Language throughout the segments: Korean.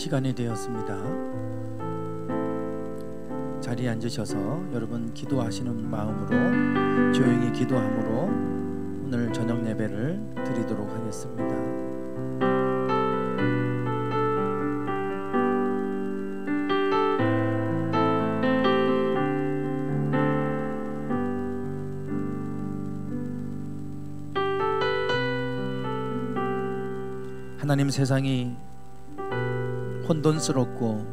시간이 되었습니다. 자리에 앉으셔서 여러분 기도하시는 마음으로 조용히 기도함으로 오늘 저녁 예배를 드리도록 하겠습니다. 하나님, 세상이 혼돈스럽고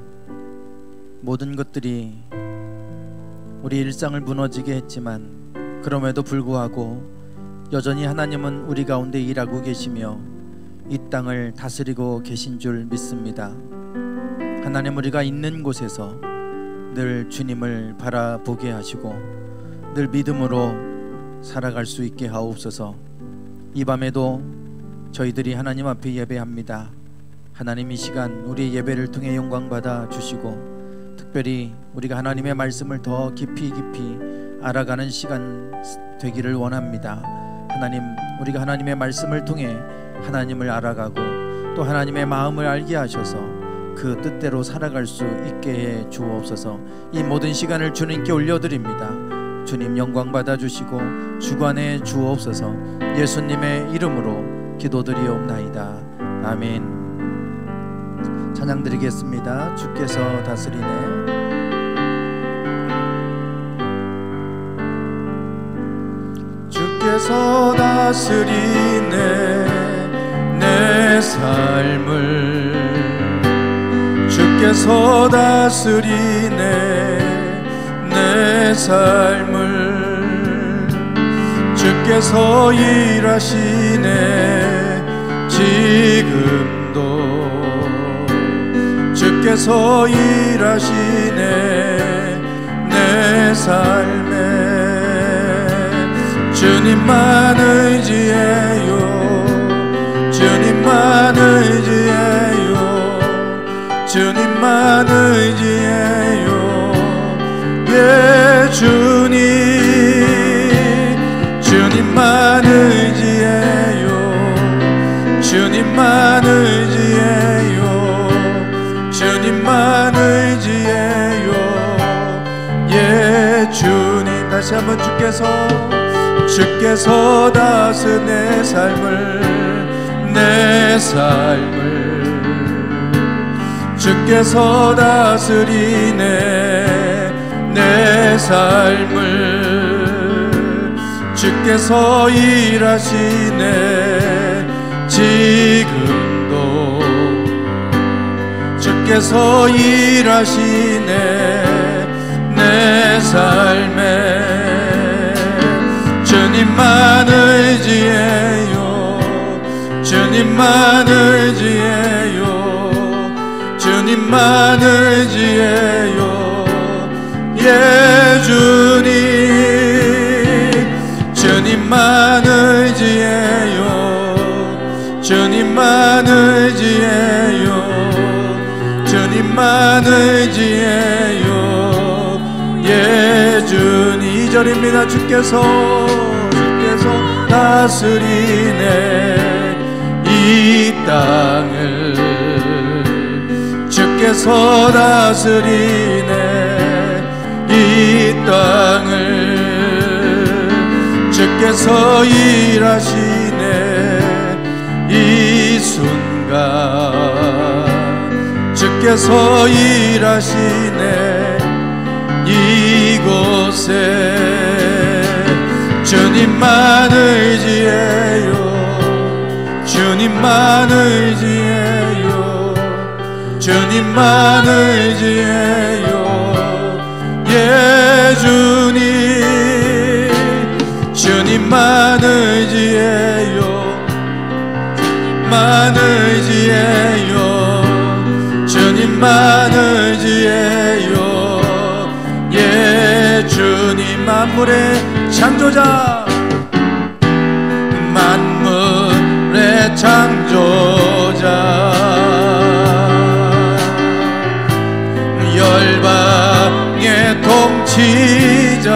모든 것들이 우리 일상을 무너지게 했지만 그럼에도 불구하고 여전히 하나님은 우리 가운데 일하고 계시며 이 땅을 다스리고 계신 줄 믿습니다. 하나님, 우리가 있는 곳에서 늘 주님을 바라보게 하시고 늘 믿음으로 살아갈 수 있게 하옵소서. 이 밤에도 저희들이 하나님 앞에 예배합니다. 하나님, 이 시간 우리의 예배를 통해 영광 받아 주시고 특별히 우리가 하나님의 말씀을 더 깊이 알아가는 시간 되기를 원합니다. 하나님, 우리가 하나님의 말씀을 통해 하나님을 알아가고 또 하나님의 마음을 알게 하셔서 그 뜻대로 살아갈 수 있게 해 주옵소서. 이 모든 시간을 주님께 올려드립니다. 주님 영광 받아 주시고 주관해 주옵소서. 예수님의 이름으로 기도드리옵나이다. 아멘. 찬양 드리겠습니다. 주께서 다스리네. 주께서 다스리네 내 삶을. 주께서 다스리네 내 삶을. 주께서 일하시네 지금도. 주께서 일하시네 내 삶에. 주님만 의지해요. 주님만 의지해요. 주님만 의지해요. 예, 주님. 주님만 의지해요. 주님만 의지해요. 주님만 의지해요. 예, 주님. 다시 한번 주께서 다스 내 삶을. 내 삶을. 주께서 다스리네 내 삶을. 주께서 일하시네 지금도. 주께서 일하시네 내 삶에. 주님만 의지해요. 주님만 의지해요. 주님만 의지해요. 예, 주님. 주님만 의지해요. 주님만 의지해요. 주님만 의지해요. 예, 주님. 2절입니다. 주께서 다스리네 이 땅을. 주께서 다스리네 이 땅을. 주께서 일하시네 이 순간. 주께서 일하시네 이곳에. 주님만 의지해요. 주님만 의지해요. 주님만 의지해요. 예, 주님. 주님만 의지해요. 주님만 의지해요. 주님만 의지해요. 예, 주님. 만물의 창조자. 만물의 창조자. 열방의 통치자.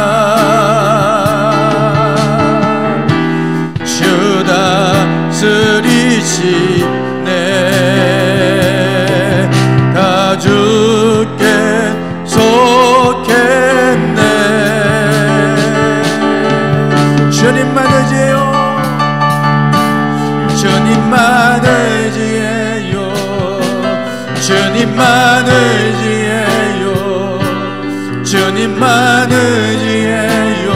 주 다스리시네 주님만 의지해요. 주님만 의지해요.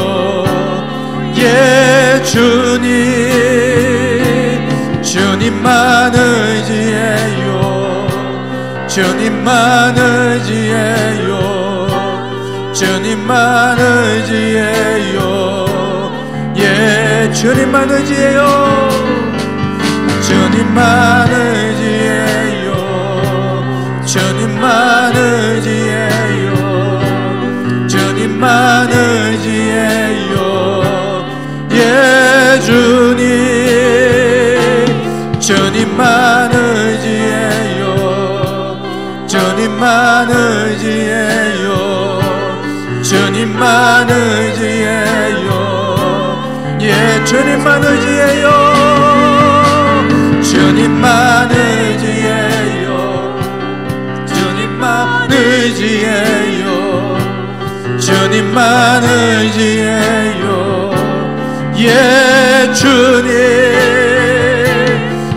예 주님, 주님만 의지해요. 주님만 의지해요. 주님만 의지해요. 예 주님만 의지해요. 주님만 의지해요. 주님만 의지해요. 주님만 의지해요. 예 주님, 주님만 의지해요. 주님만 의지해요. 주님만 의지해요. 예 주님만 의지해요. 주님만 의지해요. 주님만 의지해요. 주님만 의지해요. 예 주님,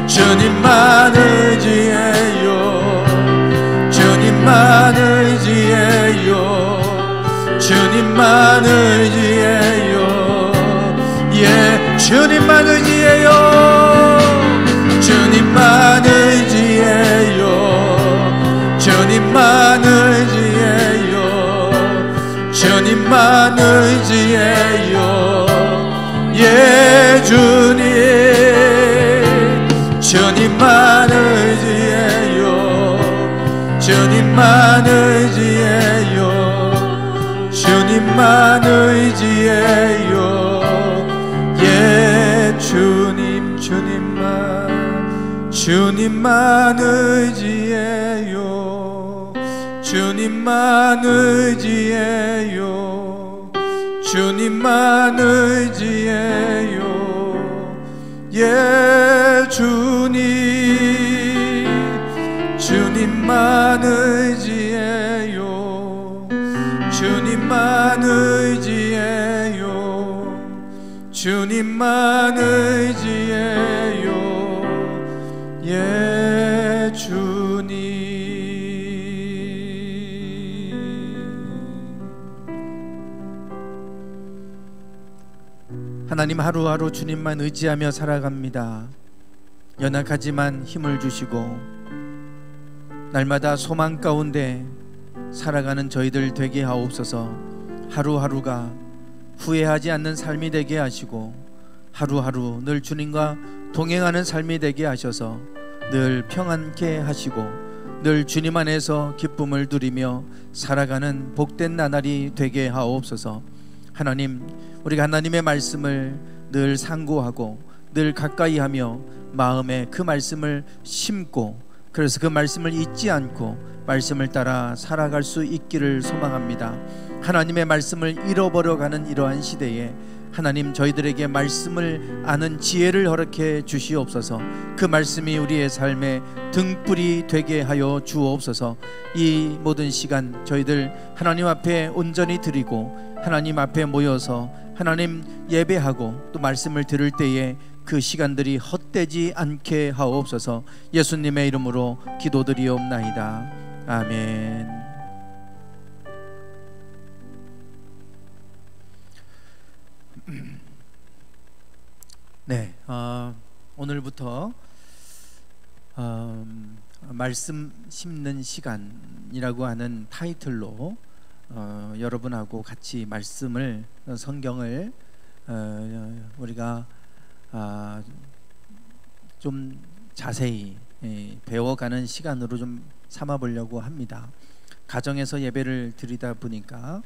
주님만 의지해요. 주님만 의지해요. 주님만 의지해요. 예 주님만 의지해요. 주님만 의지해요. 주님만 의지해요. 주님만 의지해요. 예 주님, 주님만 의지해요. 주님만 의지해요. 주님만 의지해요. 예 주님, 주님만, 주님만 의지해요. 주님만 의지해요. 주님만 의지해요. 예 주님, 주님만 의지해요. 주님만 의지해요. 주님만 의지해요. 예 주님. 하나님, 하루하루 주님만 의지하며 살아갑니다. 연약하지만 힘을 주시고 날마다 소망 가운데 살아가는 저희들 되게 하옵소서. 하루하루가 후회하지 않는 삶이 되게 하시고 하루하루 늘 주님과 동행하는 삶이 되게 하셔서 늘 평안케 하시고 늘 주님 안에서 기쁨을 누리며 살아가는 복된 나날이 되게 하옵소서. 하나님, 우리가 하나님의 말씀을 늘 상고하고 늘 가까이 하며 마음에 그 말씀을 심고, 그래서 그 말씀을 잊지 않고 말씀을 따라 살아갈 수 있기를 소망합니다. 하나님의 말씀을 잃어버려가는 이러한 시대에 하나님, 저희들에게 말씀을 아는 지혜를 허락해 주시옵소서. 그 말씀이 우리의 삶의 등불이 되게 하여 주옵소서. 이 모든 시간 저희들 하나님 앞에 온전히 드리고 하나님 앞에 모여서 하나님 예배하고 또 말씀을 들을 때에 그 시간들이 헛되지 않게 하옵소서. 예수님의 이름으로 기도드리옵나이다. 아멘. 네, 오늘부터 말씀 심는 시간이라고 하는 타이틀로 여러분하고 같이 말씀을, 성경을 우리가 좀 자세히 배워가는 시간으로 좀 삼아보려고 합니다. 가정에서 예배를 드리다 보니까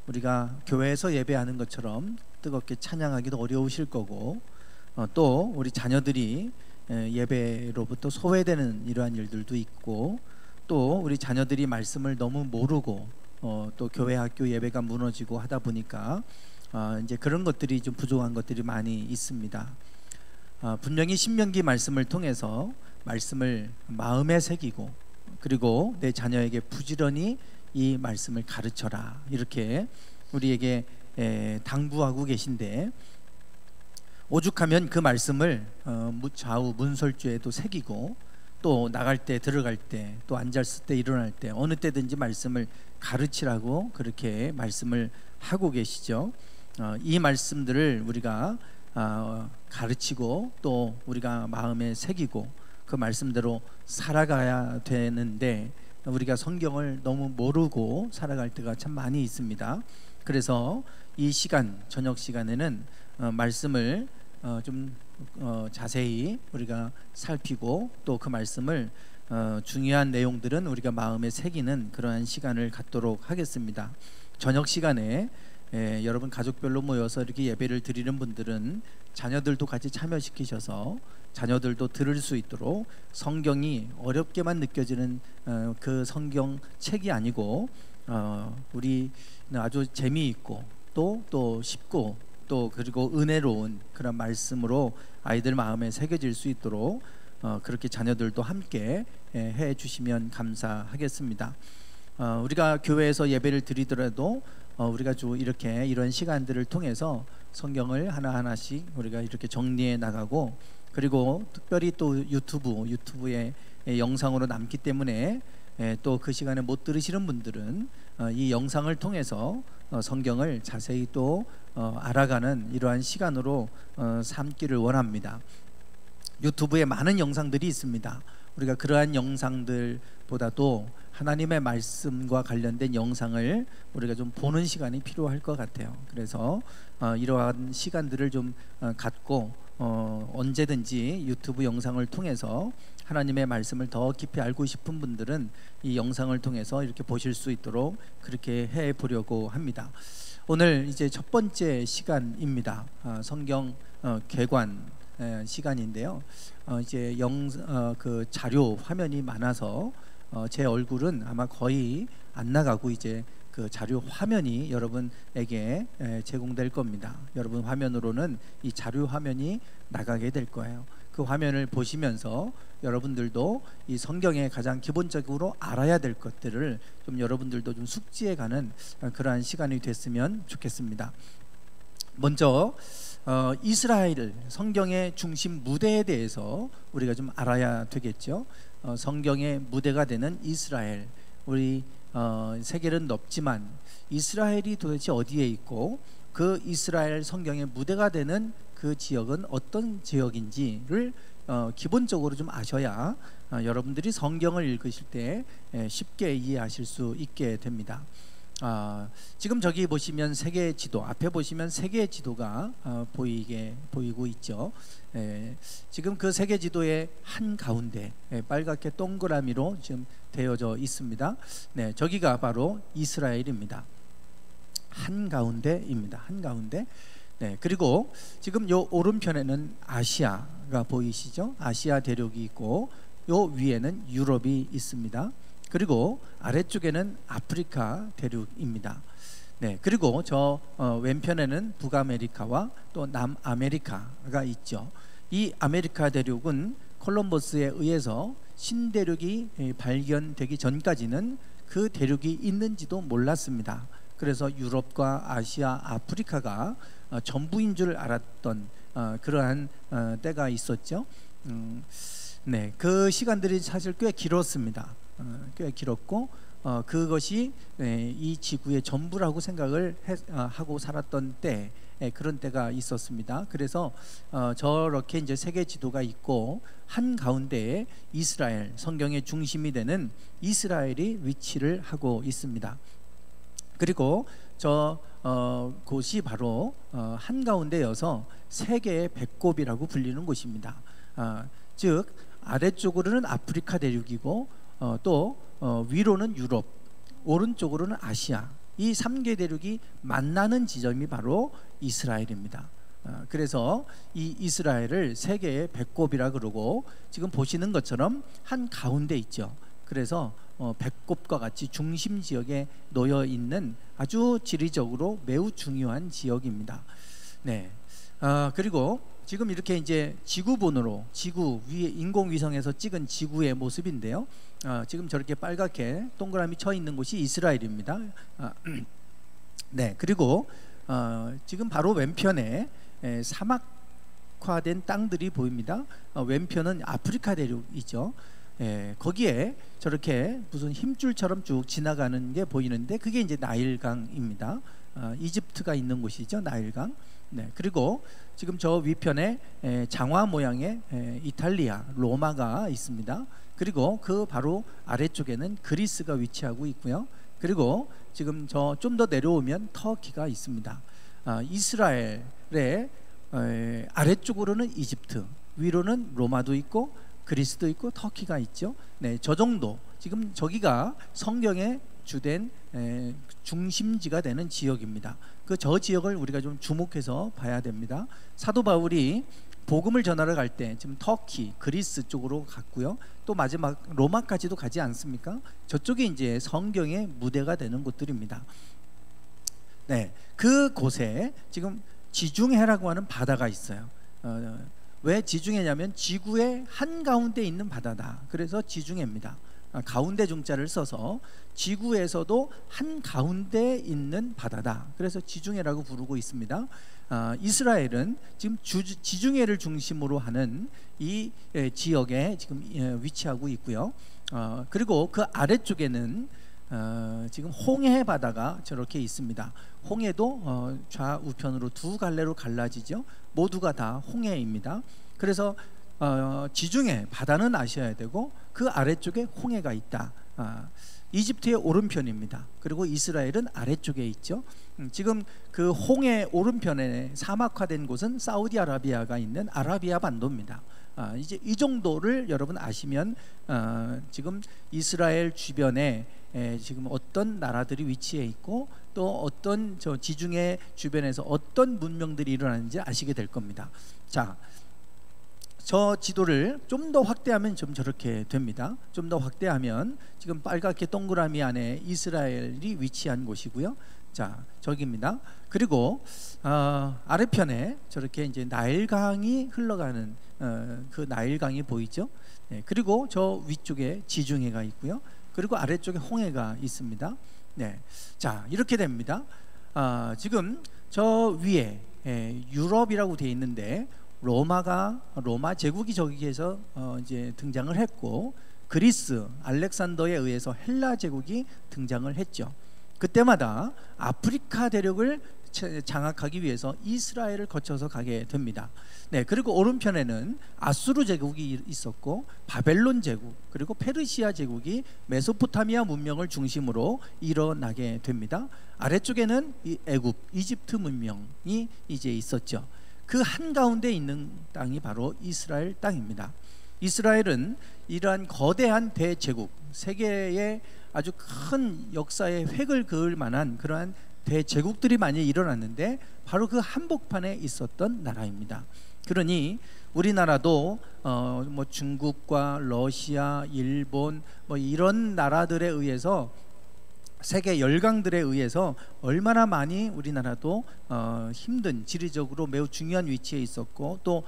우리가 교회에서 예배하는 것처럼 뜨겁게 찬양하기도 어려우실 거고, 또 우리 자녀들이 예배로부터 소외되는 이러한 일들도 있고, 또 우리 자녀들이 말씀을 너무 모르고 또 교회 학교 예배가 무너지고 하다 보니까 이제 그런 것들이 좀 부족한 것들이 많이 있습니다. 분명히 신명기 말씀을 통해서 말씀을 마음에 새기고, 그리고 내 자녀에게 부지런히 이 말씀을 가르쳐라, 이렇게 우리에게 당부하고 계신데, 오죽하면 그 말씀을 좌우 문설주에도 새기고 또 나갈 때, 들어갈 때, 또 앉았을 때, 일어날 때 어느 때든지 말씀을 가르치라고 그렇게 말씀을 하고 계시죠. 이 말씀들을 우리가 가르치고 또 우리가 마음에 새기고 그 말씀대로 살아가야 되는데, 우리가 성경을 너무 모르고 살아갈 때가 참 많이 있습니다. 그래서 이 시간, 저녁 시간에는 말씀을 좀 자세히 우리가 살피고 또 그 말씀을 중요한 내용들은 우리가 마음에 새기는 그러한 시간을 갖도록 하겠습니다. 저녁 시간에 여러분 가족별로 모여서 이렇게 예배를 드리는 분들은 자녀들도 같이 참여시키셔서 자녀들도 들을 수 있도록, 성경이 어렵게만 느껴지는 그 성경 책이 아니고 우리는 아주 재미있고 또 쉽고 또 그리고 은혜로운 그런 말씀으로 아이들 마음에 새겨질 수 있도록 그렇게 자녀들도 함께 해 주시면 감사하겠습니다. 우리가 교회에서 예배를 드리더라도 우리가 이렇게 이런 시간들을 통해서 성경을 하나하나씩 우리가 이렇게 정리해 나가고, 그리고 특별히 또 유튜브에 영상으로 남기 때문에 또 그 시간에 못 들으시는 분들은 이 영상을 통해서 성경을 자세히 또 알아가는 이러한 시간으로 삼기를 원합니다. 유튜브에 많은 영상들이 있습니다. 우리가 그러한 영상들보다도 하나님의 말씀과 관련된 영상을 우리가 좀 보는 시간이 필요할 것 같아요. 그래서 이러한 시간들을 좀 갖고 언제든지 유튜브 영상을 통해서 하나님의 말씀을 더 깊이 알고 싶은 분들은 이 영상을 통해서 이렇게 보실 수 있도록 그렇게 해 보려고 합니다. 오늘 이제 첫 번째 시간입니다. 성경 개관 시간인데요. 이제 그 자료 화면이 많아서 제 얼굴은 아마 거의 안 나가고 이제 그 자료 화면이 여러분에게 제공될 겁니다. 여러분 화면으로는 이 자료 화면이 나가게 될 거예요. 그 화면을 보시면서 여러분들도 이 성경에 가장 기본적으로 알아야 될 것들을 좀 여러분들도 좀 숙지해가는 그러한 시간이 됐으면 좋겠습니다. 먼저 이스라엘 성경의 중심 무대에 대해서 우리가 좀 알아야 되겠죠. 성경의 무대가 되는 이스라엘, 우리 세계는 넓지만 이스라엘이 도대체 어디에 있고 그 이스라엘 성경의 무대가 되는 그 지역은 어떤 지역인지를 기본적으로 좀 아셔야 여러분들이 성경을 읽으실 때 쉽게 이해하실 수 있게 됩니다. 지금 저기 보시면 세계 지도, 앞에 보시면 세계 지도가 보이고 있죠. 지금 그 세계 지도의 한 가운데 빨갛게 동그라미로 지금 되어져 있습니다. 네, 저기가 바로 이스라엘입니다. 한 가운데입니다. 한 가운데. 네, 그리고 지금 요 오른편에는 아시아가 보이시죠? 아시아 대륙이 있고 요 위에는 유럽이 있습니다. 그리고 아래쪽에는 아프리카 대륙입니다. 네, 그리고 저 왼편에는 북아메리카와 또 남아메리카가 있죠. 이 아메리카 대륙은 콜럼버스에 의해서 신대륙이 발견되기 전까지는 그 대륙이 있는지도 몰랐습니다. 그래서 유럽과 아시아, 아프리카가 전부인 줄 알았던 그러한 때가 있었죠. 네, 그 시간들이 사실 꽤 길었습니다. 꽤 길었고 그것이 이 지구의 전부라고 생각을 하고 살았던 때, 그런 때가 있었습니다. 그래서 저렇게 이제 세계 지도가 있고 한 가운데에 이스라엘, 성경의 중심이 되는 이스라엘이 위치를 하고 있습니다. 그리고 곳이 바로 한가운데여서 세계의 배꼽이라고 불리는 곳입니다. 즉 아래쪽으로는 아프리카 대륙이고 또 위로는 유럽, 오른쪽으로는 아시아, 이 3개 대륙이 만나는 지점이 바로 이스라엘입니다. 그래서 이 이스라엘을 세계의 배꼽이라 그러고, 지금 보시는 것처럼 한 가운데 있죠. 그래서 배꼽과 같이 중심 지역에 놓여 있는 아주 지리적으로 매우 중요한 지역입니다. 네. 그리고 지금 이렇게 이제 지구본으로, 지구 위에 인공위성에서 찍은 지구의 모습인데요. 지금 저렇게 빨갛게 동그라미 쳐 있는 곳이 이스라엘입니다. 네. 그리고 지금 바로 왼편에 사막화된 땅들이 보입니다. 왼편은 아프리카 대륙이죠. 거기에 저렇게 무슨 힘줄처럼 쭉 지나가는 게 보이는데 그게 이제 나일강입니다. 이집트가 있는 곳이죠, 나일강. 네, 그리고 지금 저 위편에 장화 모양의 이탈리아, 로마가 있습니다. 그리고 그 바로 아래쪽에는 그리스가 위치하고 있고요. 그리고 지금 저 좀 더 내려오면 터키가 있습니다. 이스라엘의 아래쪽으로는 이집트, 위로는 로마도 있고 그리스도 있고 터키가 있죠. 네, 저 정도. 지금 저기가 성경의 주된 중심지가 되는 지역입니다. 그 저 지역을 우리가 좀 주목해서 봐야 됩니다. 사도 바울이 복음을 전하러 갈 때 지금 터키, 그리스 쪽으로 갔고요. 또 마지막 로마까지도 가지 않습니까? 저쪽이 이제 성경의 무대가 되는 곳들입니다. 네, 그 곳에 지금 지중해라고 하는 바다가 있어요. 왜 지중해냐면 지구의 한가운데 있는 바다다. 그래서 지중해입니다. 가운데 중자를 써서 지구에서도 한가운데 있는 바다다. 그래서 지중해라고 부르고 있습니다. 이스라엘은 지금 지중해를 중심으로 하는 이 지역에 지금 위치하고 있고요. 그리고 그 아래쪽에는 지금 홍해 바다가 저렇게 있습니다. 홍해도 좌우편으로 두 갈래로 갈라지죠. 모두가 다 홍해입니다. 그래서 지중해 바다는 아셔야 되고 그 아래쪽에 홍해가 있다. 이집트의 오른편입니다. 그리고 이스라엘은 아래쪽에 있죠. 지금 그 홍해 오른편에 사막화된 곳은 사우디아라비아가 있는 아라비아 반도입니다. 이제 이 정도를 여러분 아시면 지금 이스라엘 주변에 지금 어떤 나라들이 위치해 있고 또 어떤 저 지중해 주변에서 어떤 문명들이 일어나는지 아시게 될 겁니다. 자, 저 지도를 좀 더 확대하면 좀 저렇게 됩니다. 좀 더 확대하면 지금 빨갛게 동그라미 안에 이스라엘이 위치한 곳이고요. 자, 저기입니다. 그리고 아래편에 저렇게 이제 나일강이 흘러가는 그 나일강이 보이죠? 네, 그리고 저 위쪽에 지중해가 있고요. 그리고 아래쪽에 홍해가 있습니다. 네, 자, 이렇게 됩니다. 지금 저 위에 유럽이라고 되어 있는데 로마 제국이 저기에서 이제 등장을 했고 그리스 알렉산더에 의해서 헬라 제국이 등장을 했죠. 그때마다 아프리카 대륙을 장악하기 위해서 이스라엘을 거쳐서 가게 됩니다. 네, 그리고 오른편에는 아수르 제국이 있었고 바벨론 제국 그리고 페르시아 제국이 메소포타미아 문명을 중심으로 일어나게 됩니다. 아래쪽에는 애굽, 이집트 문명이 이제 있었죠. 그 한가운데 있는 땅이 바로 이스라엘 땅입니다. 이스라엘은 이러한 거대한 대제국, 세계의 아주 큰 역사의 획을 그을 만한 그러한 대제국들이 많이 일어났는데 바로 그 한복판에 있었던 나라입니다. 그러니 우리나라도 뭐 중국과 러시아, 일본 뭐 이런 나라들에 의해서 세계 열강들에 의해서 얼마나 많이 우리나라도 힘든 지리적으로 매우 중요한 위치에 있었고 또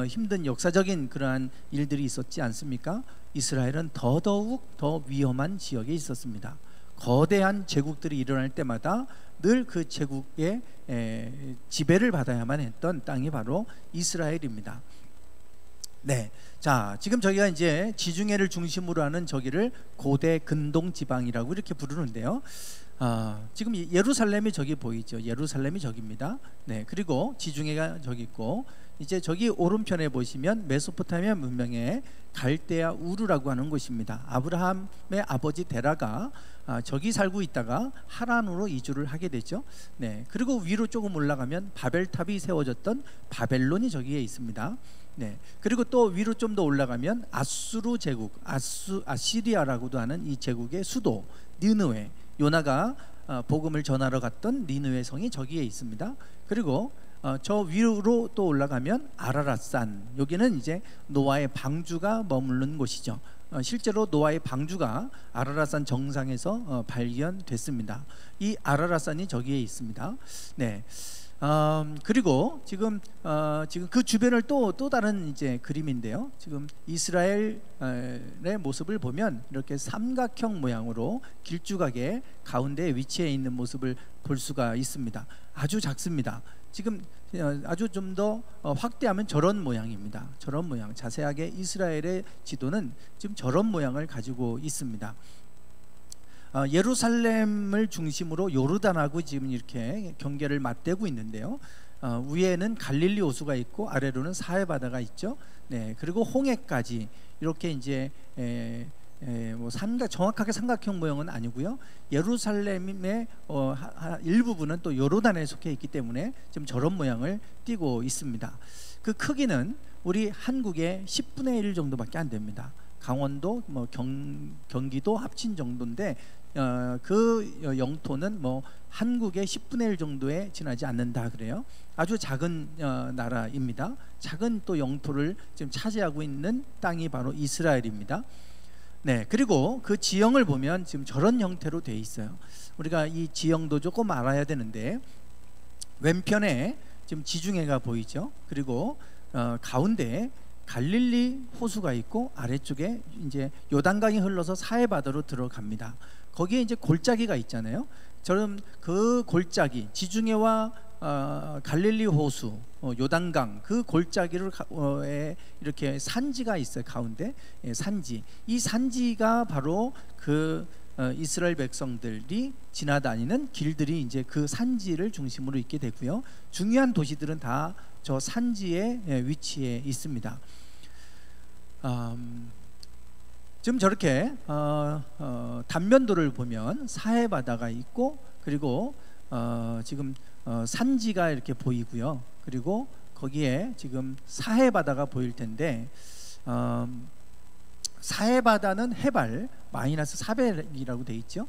힘든 역사적인 그러한 일들이 있었지 않습니까? 이스라엘은 더더욱 더 위험한 지역에 있었습니다. 거대한 제국들이 일어날 때마다 늘 그 제국의 지배를 받아야만 했던 땅이 바로 이스라엘입니다. 네, 자, 지금 저기가 이제 지중해를 중심으로 하는 저기를 고대 근동 지방이라고 이렇게 부르는데요. 지금 예루살렘이 저기 보이죠? 예루살렘이 저기입니다. 네, 그리고 지중해가 저기 있고 이제 저기 오른편에 보시면 메소포타미아 문명의 갈대아 우르라고 하는 곳입니다. 아브라함의 아버지 데라가 저기 살고 있다가 하란으로 이주를 하게 되죠. 네, 그리고 위로 조금 올라가면 바벨탑이 세워졌던 바벨론이 저기에 있습니다. 네, 그리고 또 위로 좀 더 올라가면 아수르 제국, 아시리아라고도 하는 이 제국의 수도 니느웨, 요나가 복음을 전하러 갔던 니느웨 성이 저기에 있습니다. 그리고 저 위로 또 올라가면 아라랏산, 여기는 이제 노아의 방주가 머무른 곳이죠. 실제로 노아의 방주가 아라랏산 정상에서 발견됐습니다. 이 아라랏산이 저기에 있습니다. 네. 그리고 지금 그 주변을 또 다른 이제 그림인데요. 지금 이스라엘의 모습을 보면 이렇게 삼각형 모양으로 길쭉하게 가운데 위치해 있는 모습을 볼 수가 있습니다. 아주 작습니다. 지금 아주 좀 더 확대하면 저런 모양입니다. 저런 모양. 자세하게 이스라엘의 지도는 지금 저런 모양을 가지고 있습니다. 예루살렘을 중심으로 요르단하고 지금 이렇게 경계를 맞대고 있는데요. 위에는 갈릴리 호수가 있고 아래로는 사해 바다가 있죠. 네, 그리고 홍해까지 이렇게 이제 뭐 정확하게 삼각형 모형은 아니고요. 예루살렘의 일부분은 또 요르단에 속해 있기 때문에 지금 저런 모양을 띠고 있습니다. 그 크기는 우리 한국의 10분의 1 정도밖에 안 됩니다. 강원도, 뭐 경기도 합친 정도인데 그 영토는 뭐 한국의 10분의 1 정도에 지나지 않는다 그래요. 아주 작은 나라입니다. 작은 또 영토를 지금 차지하고 있는 땅이 바로 이스라엘입니다. 네, 그리고 그 지형을 보면 지금 저런 형태로 되어 있어요. 우리가 이 지형도 조금 알아야 되는데, 왼편에 지금 지중해가 보이죠. 그리고 가운데 갈릴리 호수가 있고 아래쪽에 이제 요단강이 흘러서 사해 바다로 들어갑니다. 거기에 이제 골짜기가 있잖아요. 저는 그 골짜기, 지중해와 갈릴리 호수, 요단강 그 골짜기를 이렇게 산지가 있어요. 가운데 산지. 이 산지가 바로 그 이스라엘 백성들이 지나다니는 길들이 이제 그 산지를 중심으로 있게 되고요. 중요한 도시들은 다 저 산지에 위치해 있습니다. 지금 저렇게 단면도를 보면 사해 바다가 있고, 그리고 지금 산지가 이렇게 보이고요. 그리고 거기에 지금 사해 바다가 보일 텐데, 사해 바다는 해발 마이너스 400이라고 돼 있죠.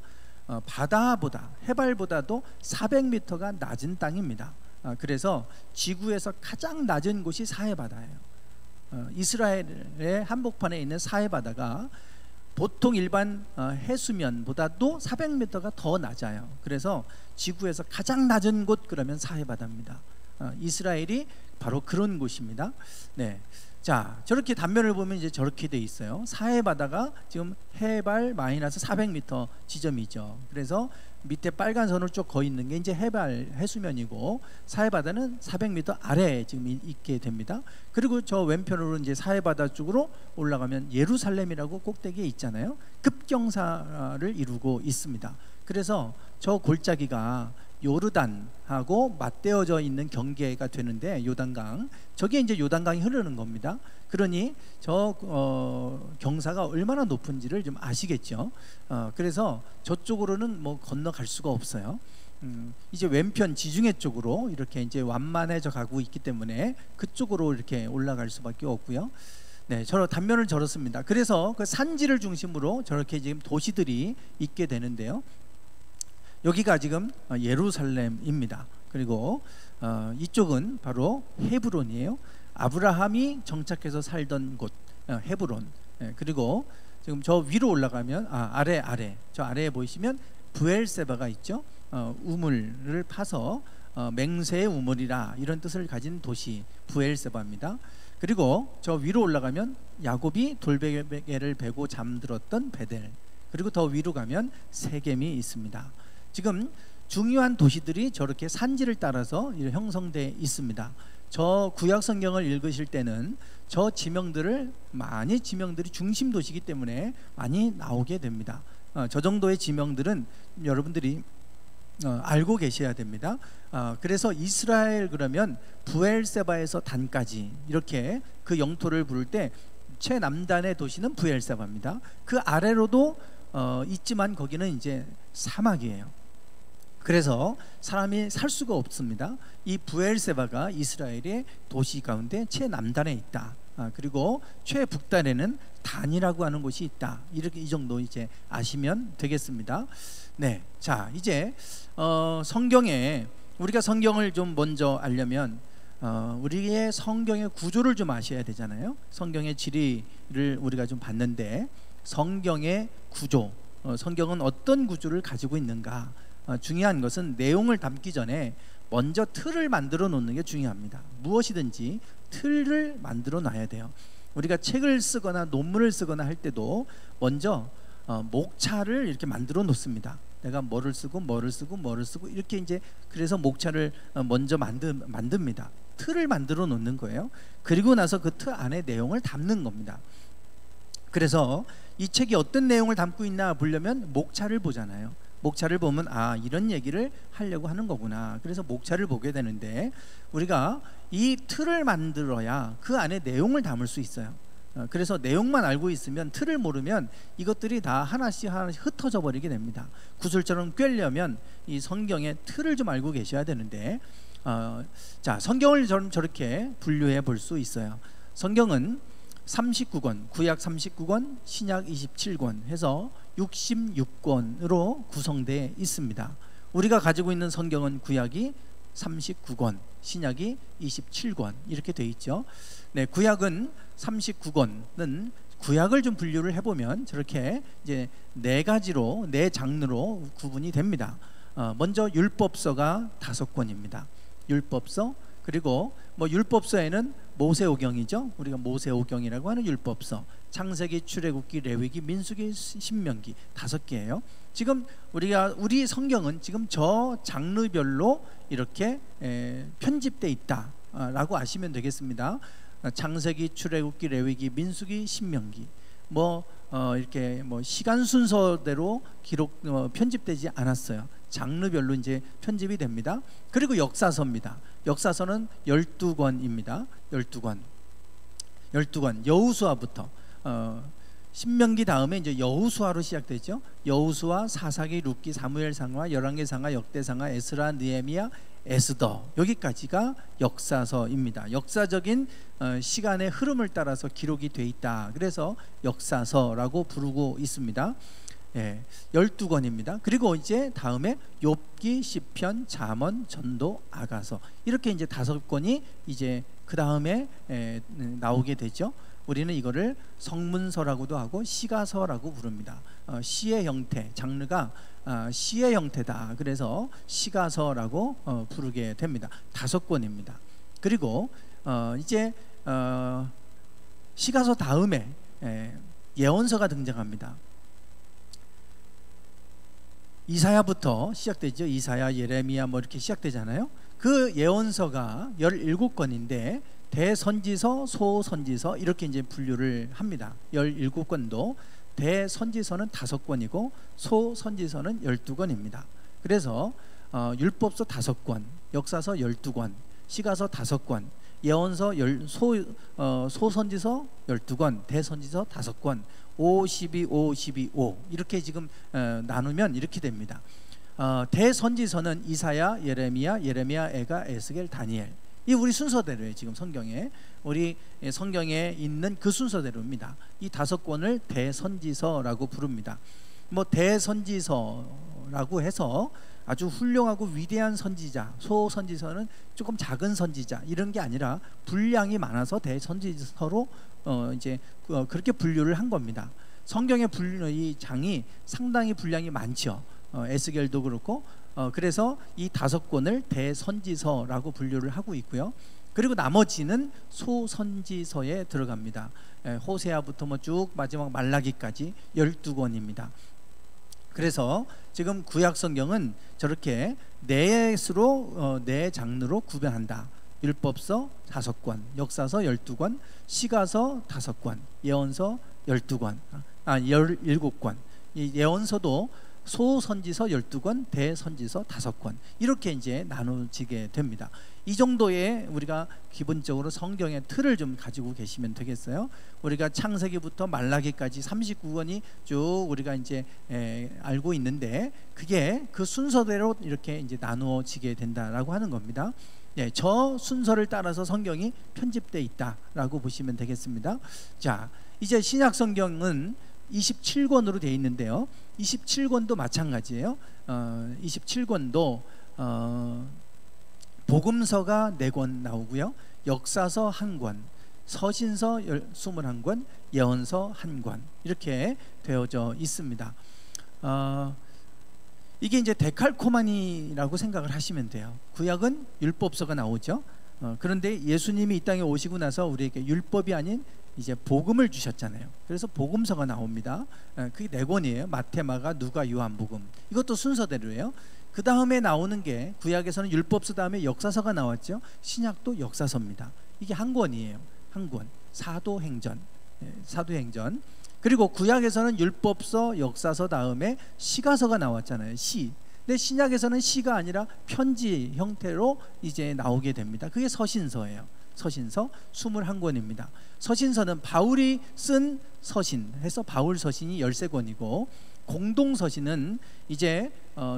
바다보다, 해발보다도 400m가 낮은 땅입니다. 그래서 지구에서 가장 낮은 곳이 사해 바다예요. 이스라엘의 한복판에 있는 사해 바다가 보통 일반 해수면보다도 400m가 더 낮아요. 그래서 지구에서 가장 낮은 곳 그러면 사해 바다입니다. 이스라엘이 바로 그런 곳입니다. 네. 자, 저렇게 단면을 보면 이제 저렇게 돼 있어요. 사해 바다가 지금 해발 마이너스 400m 지점이죠. 그래서 밑에 빨간 선을 쭉 그어 있는 게 이제 해수면이고, 사해 바다는 400m 아래에 지금 있게 됩니다. 그리고 저 왼편으로 이제 사해 바다 쪽으로 올라가면 예루살렘이라고 꼭대기에 있잖아요. 급경사를 이루고 있습니다. 그래서 저 골짜기가 요르단하고 맞대어져 있는 경계가 되는데, 요단강, 저게 이제 요단강이 흐르는 겁니다. 그러니 저 경사가 얼마나 높은지를 좀 아시겠죠. 그래서 저쪽으로는 뭐 건너갈 수가 없어요. 이제 왼편 지중해 쪽으로 이렇게 이제 완만해져 가고 있기 때문에 그쪽으로 이렇게 올라갈 수밖에 없고요. 네, 저런 단면을 저렇습니다. 그래서 그 산지를 중심으로 저렇게 지금 도시들이 있게 되는데요. 여기가 지금 예루살렘입니다. 그리고 이쪽은 바로 헤브론이에요. 아브라함이 정착해서 살던 곳, 헤브론. 그리고 지금 저 위로 올라가면 아래 저 아래에 보이시면 브엘세바가 있죠. 우물을 파서 맹세의 우물이라 이런 뜻을 가진 도시 브엘세바입니다. 그리고 저 위로 올라가면 야곱이 돌베개를 베고 잠들었던 베델, 그리고 더 위로 가면 세겜이 있습니다. 지금 중요한 도시들이 저렇게 산지를 따라서 형성되어 있습니다. 저 구약 성경을 읽으실 때는 저 지명들이 중심 도시이기 때문에 많이 나오게 됩니다. 저 정도의 지명들은 여러분들이 알고 계셔야 됩니다. 그래서 이스라엘 그러면 브엘세바에서 단까지 이렇게 그 영토를 부를 때 최남단의 도시는 브엘세바입니다. 그 아래로도 있지만 거기는 이제 사막이에요. 그래서 사람이 살 수가 없습니다. 이 브엘세바가 이스라엘의 도시 가운데 최남단에 있다. 그리고 최북단에는 단이라고 하는 곳이 있다. 이렇게 이 정도 이제 아시면 되겠습니다. 네, 자 이제 성경에 우리가 성경을 좀 먼저 알려면 우리의 성경의 구조를 좀 아셔야 되잖아요. 성경의 지리를 우리가 좀 봤는데, 성경의 구조, 성경은 어떤 구조를 가지고 있는가. 중요한 것은 내용을 담기 전에 먼저 틀을 만들어 놓는 게 중요합니다. 무엇이든지 틀을 만들어 놔야 돼요. 우리가 책을 쓰거나 논문을 쓰거나 할 때도 먼저 목차를 이렇게 만들어 놓습니다. 내가 뭐를 쓰고 뭐를 쓰고 뭐를 쓰고 이렇게 이제 그래서 목차를 먼저 만듭니다. 틀을 만들어 놓는 거예요. 그리고 나서 그 틀 안에 내용을 담는 겁니다. 그래서 이 책이 어떤 내용을 담고 있나 보려면 목차를 보잖아요. 목차를 보면 아, 이런 얘기를 하려고 하는 거구나. 그래서 목차를 보게 되는데 우리가 이 틀을 만들어야 그 안에 내용을 담을 수 있어요. 그래서 내용만 알고 있으면 틀을 모르면 이것들이 다 하나씩 하나씩 흩어져 버리게 됩니다. 구슬처럼 꿰려면 이 성경의 틀을 좀 알고 계셔야 되는데 자, 성경을 저렇게 분류해 볼 수 있어요. 성경은 39권, 구약 39권, 신약 27권 해서 66권으로 구성되어 있습니다. 우리가 가지고 있는 성경은 구약이 39권, 신약이 27권 이렇게 되어 있죠. 네, 구약은 39권은 구약을 좀 분류를 해보면 저렇게 이제 네 가지로, 네 장르로 구분이 됩니다. 먼저 율법서가 5권입니다. 율법서, 그리고 뭐 율법서에는 모세오경이죠. 우리가 모세오경이라고 하는 율법서, 창세기, 출애굽기, 레위기, 민수기, 신명기 5개예요. 지금 우리 성경은 지금 저 장르별로 이렇게 편집돼 있다라고 아시면 되겠습니다. 창세기, 출애굽기, 레위기, 민수기, 신명기 이렇게 시간 순서대로 편집되지 않았어요. 장르별로 이제 편집이 됩니다. 그리고 역사서입니다. 역사서는 12권입니다. 12권. 여호수아부터 신명기 다음에 이제 여호수아로 시작되죠. 여호수아, 사사기, 룻기, 사무엘상하, 열왕기상하, 역대상하, 에스라, 느헤미야, 에스더, 여기까지가 역사서입니다. 역사적인 시간의 흐름을 따라서 기록이 돼 있다. 그래서 역사서라고 부르고 있습니다. 12권입니다. 그리고 이제 다음에 욥기, 시편, 잠언, 전도, 아가서 이렇게 이제 5권이 이제 그 다음에 나오게 되죠. 우리는 이거를 성문서라고도 하고 시가서라고 부릅니다. 시의 형태, 장르가 시의 형태다. 그래서 시가서라고 부르게 됩니다. 5권입니다. 그리고 이제 시가서 다음에 예언서가 등장합니다. 이사야부터 시작되죠. 이사야, 예레미야 이렇게 시작되잖아요. 그 예언서가 17권인데 대선지서, 소선지서 이렇게 이제 분류를 합니다. 17권도 대선지서는 5권이고 소선지서는 12권입니다. 그래서 율법서 5권, 역사서 12권, 시가서 5권, 예언서 소선지서 12권, 대선지서 5권, 5, 12, 5, 12, 5 이렇게 지금 나누면 이렇게 됩니다. 대선지서는 이사야, 예레미야, 에가, 에스겔, 다니엘. 이 우리 순서대로예요. 지금 우리 성경에 있는 그 순서대로입니다. 이 5권을 대선지서라고 부릅니다. 대선지서라고 해서 아주 훌륭하고 위대한 선지자, 소선지서는 조금 작은 선지자 이런 게 아니라 분량이 많아서 대선지서로 이제 그렇게 분류를 한 겁니다. 성경의 이 장이 상당히 분량이 많죠. 에스겔도 그렇고 그래서 이 5권을 대선지서라고 분류를 하고 있고요. 그리고 나머지는 소선지서에 들어갑니다. 호세아부터 쭉 마지막 말라기까지 12권입니다. 그래서 지금 구약 성경은 저렇게 네 장르로 구별한다. 율법서 5권, 역사서 12권, 시가서 5권, 예언서 17권. 이 예언서도 소선지서 12권, 대선지서 5권 이렇게 이제 나눠지게 됩니다. 이 정도의 우리가 기본적으로 성경의 틀을 좀 가지고 계시면 되겠어요. 우리가 창세기부터 말라기까지 39권이 쭉 우리가 이제 알고 있는데 그게 그 순서대로 이렇게 이제 나누어지게 된다라고 하는 겁니다. 저 순서를 따라서 성경이 편집되어 있다라고 보시면 되겠습니다. 자, 이제 신약 성경은 27권으로 되어 있는데요. 27권도 마찬가지예요. 27권도 복음서가 4권 나오고요. 역사서 1권, 서신서 21권, 예언서 1권 이렇게 되어져 있습니다. 이게 이제 데칼코마니라고 생각을 하시면 돼요. 구약은 율법서가 나오죠. 그런데 예수님이 이 땅에 오시고 나서 우리에게 율법이 아닌 이제 복음을 주셨잖아요. 그래서 복음서가 나옵니다. 그게 4권이에요. 마태, 마가, 누가, 요한복음. 이것도 순서대로예요. 그 다음에 나오는 게 구약에서는 율법서 다음에 역사서가 나왔죠. 신약도 역사서입니다. 이게 한 권이에요. 한 권. 사도행전. 사도행전. 그리고 구약에서는 율법서, 역사서 다음에 시가서가 나왔잖아요. 시. 근데 신약에서는 시가 아니라 편지 형태로 이제 나오게 됩니다. 그게 서신서예요. 서신서 21권입니다. 서신서는 바울이 쓴 서신 해서 바울 서신이 13권이고, 공동 서신은 이제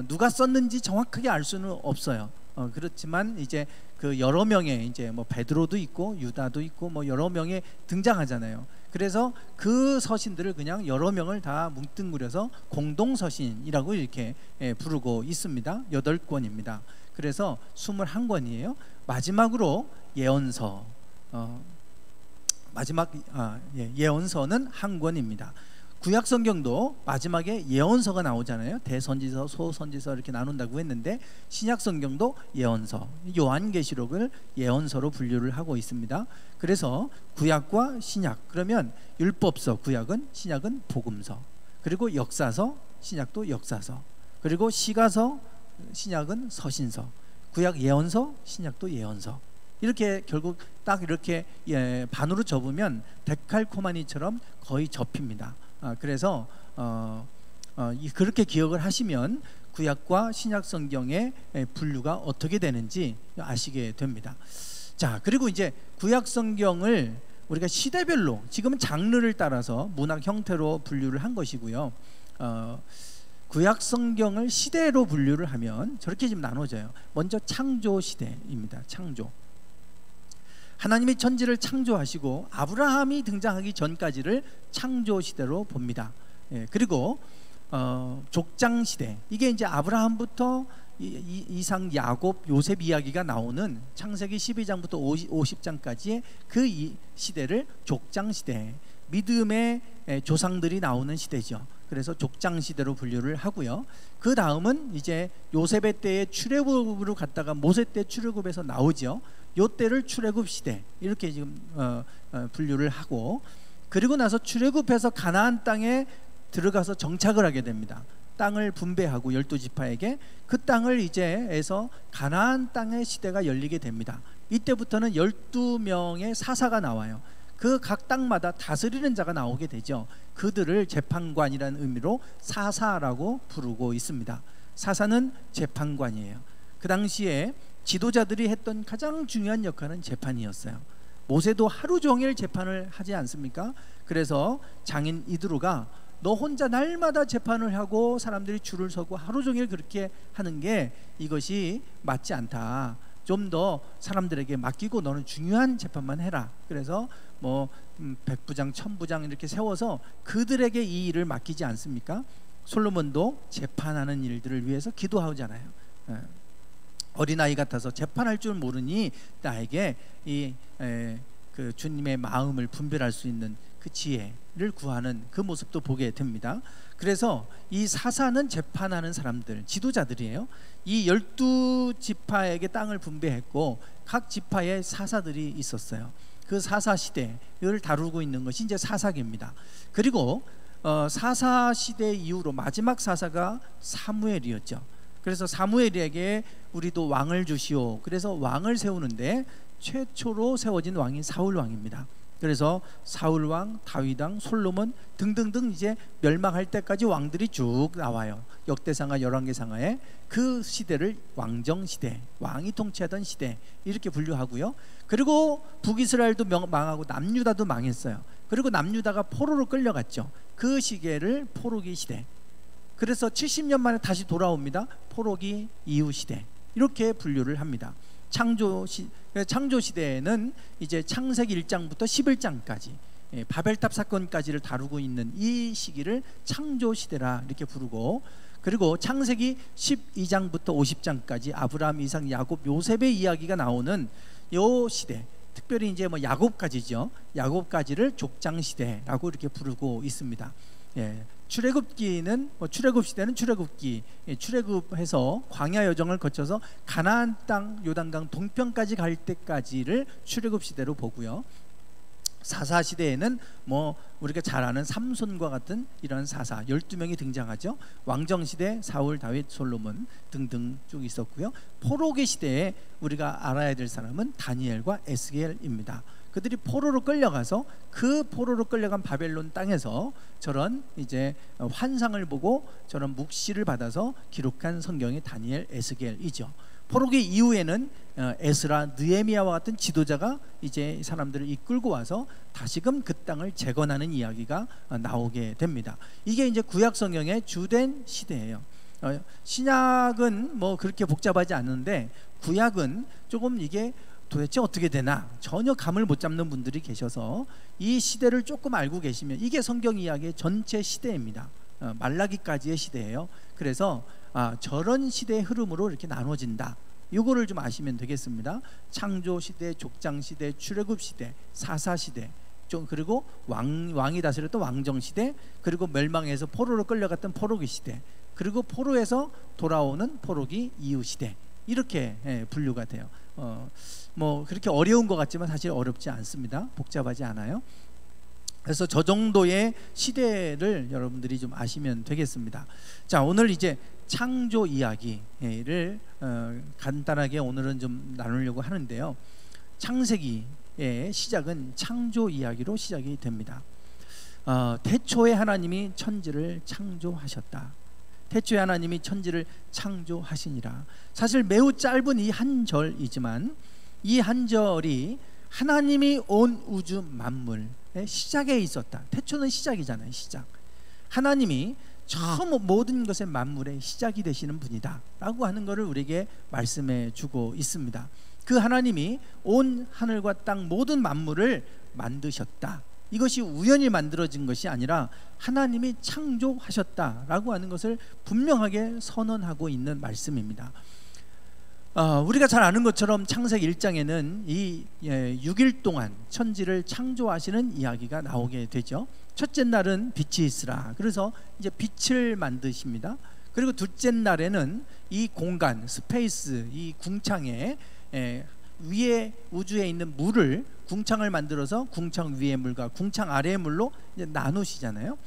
누가 썼는지 정확하게 알 수는 없어요. 그렇지만 이제 그 여러 명의 이제 뭐 베드로도 있고 유다도 있고 뭐 여러 명의 등장하잖아요. 그래서 그 서신들을 그냥 여러 명을 다 뭉뚱그려서 공동 서신이라고 이렇게 부르고 있습니다. 8권입니다. 그래서 21권이에요. 마지막으로 예언서, 예언서는 한 권입니다. 구약 성경도 마지막에 예언서가 나오잖아요. 대선지서, 소선지서 이렇게 나눈다고 했는데, 신약 성경도 예언서, 요한계시록을 예언서로 분류를 하고 있습니다. 그래서 구약과 신약, 그러면 율법서 구약은, 신약은 복음서, 그리고 역사서, 신약도 역사서, 그리고 시가서, 신약은 서신서, 구약 예언서, 신약도 예언서. 이렇게 결국 딱 이렇게 반으로 접으면 데칼코마니처럼 거의 접힙니다. 그래서 그렇게 기억을 하시면 구약과 신약 성경의 분류가 어떻게 되는지 아시게 됩니다. 자, 그리고 이제 구약 성경을 우리가 시대별로, 지금은 장르를 따라서 문학 형태로 분류를 한 것이고요. 구약 성경을 시대로 분류를 하면 저렇게 지금 나눠져요. 먼저 창조 시대입니다. 창조. 하나님이 천지를 창조하시고 아브라함이 등장하기 전까지를 창조 시대로 봅니다. 그리고 족장 시대, 이게 이제 아브라함부터 이삭, 야곱, 요셉 이야기가 나오는 창세기 12장부터 50장까지의 그 시대를 족장 시대, 믿음의 조상들이 나오는 시대죠. 그래서 족장 시대로 분류를 하고요. 그 다음은 이제 요셉의 때에 출애굽으로 갔다가 모세 때 출애굽에서 나오죠. 요 때를 출애굽 시대, 이렇게 지금 분류를 하고, 그리고 나서 출애굽해서 가나안 땅에 들어가서 정착을 하게 됩니다. 땅을 분배하고 12지파에게 그 땅을 이제 해서 가나안 땅의 시대가 열리게 됩니다. 이때부터는 12명의 사사가 나와요. 그 각 땅마다 다스리는 자가 나오게 되죠. 그들을 재판관이라는 의미로 사사라고 부르고 있습니다. 사사는 재판관이에요. 그 당시에 지도자들이 했던 가장 중요한 역할은 재판이었어요. 모세도 하루 종일 재판을 하지 않습니까? 그래서 장인 이드로가 너 혼자 날마다 재판을 하고 사람들이 줄을 서고 하루 종일 그렇게 하는 게 이것이 맞지 않다. 좀 더 사람들에게 맡기고 너는 중요한 재판만 해라. 그래서 뭐 백부장, 천부장 이렇게 세워서 그들에게 이 일을 맡기지 않습니까? 솔로몬도 재판하는 일들을 위해서 기도하잖아요. 어린아이 같아서 재판할 줄 모르니 나에게 그 주님의 마음을 분별할 수 있는 그 지혜를 구하는 그 모습도 보게 됩니다. 그래서 이 사사는 재판하는 사람들, 지도자들이에요. 이 12지파에게 땅을 분배했고 각 지파에 사사들이 있었어요. 그 사사 시대를 다루고 있는 것이 이제 사사기입니다. 그리고 사사 시대 이후로 마지막 사사가 사무엘이었죠. 그래서 사무엘에게 우리도 왕을 주시오. 그래서 왕을 세우는데 최초로 세워진 왕이 사울 왕입니다. 그래서 사울 왕, 다윗 왕, 솔로몬 등등등 이제 멸망할 때까지 왕들이 쭉 나와요. 역대상하, 열왕기상하에 그 시대를 왕정 시대, 왕이 통치하던 시대 이렇게 분류하고요. 그리고 북이스라엘도 망하고 남유다도 망했어요. 그리고 남유다가 포로로 끌려갔죠. 그 시기를 포로기 시대. 그래서 70년 만에 다시 돌아옵니다. 포로기 이후 시대, 이렇게 분류를 합니다. 창조 시대에는 이제 창세기 1장부터 11장까지 바벨탑 사건까지를 다루고 있는 이 시기를 창조 시대라 이렇게 부르고, 그리고 창세기 12장부터 50장까지 아브라함, 이삭, 야곱, 요셉의 이야기가 나오는 요 시대, 특별히 이제 뭐 야곱까지죠. 야곱까지를 족장 시대라고 이렇게 부르고 있습니다. 출애굽기는 출애굽 시대는 출애굽기, 출애굽해서 광야 여정을 거쳐서 가나안 땅 요단강 동편까지 갈 때까지를 출애굽 시대로 보고요. 사사 시대에는 뭐 우리가 잘 아는 삼손과 같은 이런 사사 12명이 등장하죠. 왕정 시대 사울, 다윗, 솔로몬 등등 쭉 있었고요. 포로기 시대에 우리가 알아야 될 사람은 다니엘과 에스겔입니다. 그들이 포로로 끌려가서 그 포로로 끌려간 바벨론 땅에서 저런 이제 환상을 보고 저런 묵시를 받아서 기록한 성경이 다니엘, 에스겔이죠. 포로기 이후에는 에스라, 느헤미야와 같은 지도자가 이제 사람들을 이끌고 와서 다시금 그 땅을 재건하는 이야기가 나오게 됩니다. 이게 이제 구약 성경의 주된 시대예요. 신약은 뭐 그렇게 복잡하지 않은데 구약은 조금 이게 도대체 어떻게 되나 전혀 감을 못 잡는 분들이 계셔서 이 시대를 조금 알고 계시면 이게 성경 이야기의 전체 시대입니다. 말라기까지의 시대예요. 그래서 저런 시대의 흐름으로 이렇게 나눠진다. 이거를 좀 아시면 되겠습니다. 창조 시대, 족장 시대, 출애굽 시대, 사사 시대, 그리고 왕이 다스렸던 왕정 시대, 그리고 멸망해서 포로로 끌려갔던 포로기 시대, 그리고 포로에서 돌아오는 포로기 이후 시대, 이렇게 분류가 돼요. 뭐 그렇게 어려운 것 같지만 사실 어렵지 않습니다. 복잡하지 않아요. 그래서 저 정도의 시대를 여러분들이 좀 아시면 되겠습니다. 자, 오늘 이제 창조 이야기를 간단하게 오늘은 좀 나누려고 하는데요. 창세기의 시작은 창조 이야기로 시작이 됩니다. 태초에 하나님이 천지를 창조하셨다. 태초에 하나님이 천지를 창조하시니라. 사실 매우 짧은 이 한 절이지만 이 한 절이 하나님이 온 우주 만물의 시작에 있었다. 태초는 시작이잖아요. 시작. 하나님이 처음 모든 것의 만물의 시작이 되시는 분이다 라고 하는 것을 우리에게 말씀해 주고 있습니다. 그 하나님이 온 하늘과 땅 모든 만물을 만드셨다. 이것이 우연히 만들어진 것이 아니라 하나님이 창조하셨다라고 하는 것을 분명하게 선언하고 있는 말씀입니다. 우리가 잘 아는 것처럼 창세기 1장에는 이 6일 동안 천지를 창조하시는 이야기가 나오게 되죠. 첫째 날은 빛이 있으라. 그래서 이제 빛을 만드십니다. 그리고 둘째 날에는 이 공간, 스페이스, 이 궁창에 위에 우주에 있는 물을 궁창을 만들어서 궁창 위의 물과 궁창 아래의 물로 이제 나누시잖아요.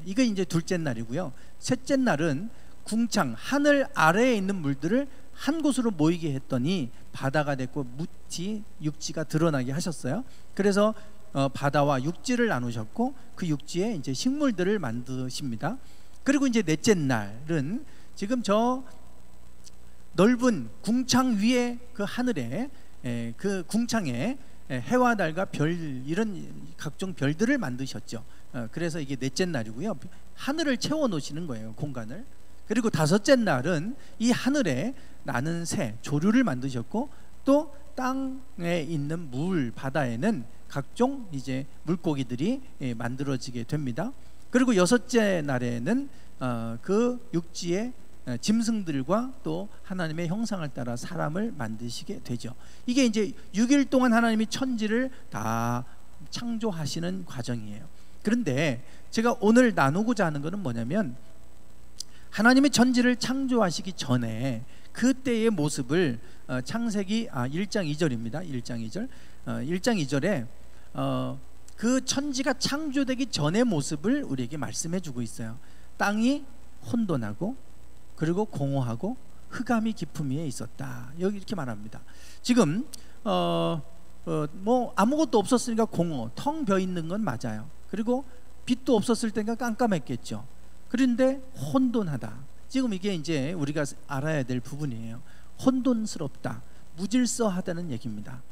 이거 이제 둘째 날이고요. 셋째 날은 궁창 하늘 아래에 있는 물들을 한 곳으로 모이게 했더니 바다가 됐고 육지가 드러나게 하셨어요. 그래서 바다와 육지를 나누셨고 그 육지에 이제 식물들을 만드십니다. 그리고 이제 넷째 날은 지금 저 넓은 궁창 위에 그 하늘에 그 궁창에 해와 달과 별 이런 각종 별들을 만드셨죠. 그래서 이게 넷째 날이고요. 하늘을 채워 놓으시는 거예요, 공간을. 그리고 다섯째 날은 이 하늘에 나는 새, 조류를 만드셨고 또 땅에 있는 물, 바다에는 각종 이제 물고기들이 만들어지게 됩니다. 그리고 여섯째 날에는 그 육지에 짐승들과 또 하나님의 형상을 따라 사람을 만드시게 되죠. 이게 이제 6일 동안 하나님이 천지를 다 창조하시는 과정이에요. 그런데 제가 오늘 나누고자 하는 것은 뭐냐면 하나님이 천지를 창조하시기 전에 그때의 모습을 창세기 1장 2절입니다. 1장 2절. 1장 2절에 그 천지가 창조되기 전의 모습을 우리에게 말씀해 주고 있어요. 땅이 혼돈하고 그리고 공허하고 흑암이 깊음 위에 있었다. 여기 이렇게 말합니다. 지금 뭐 아무것도 없었으니까 공허, 텅 비어 있는 건 맞아요. 그리고 빛도 없었을 때니까 깜깜했겠죠. 그런데 혼돈하다. 지금 이게 이제 우리가 알아야 될 부분이에요. 혼돈스럽다, 무질서하다는 얘기입니다.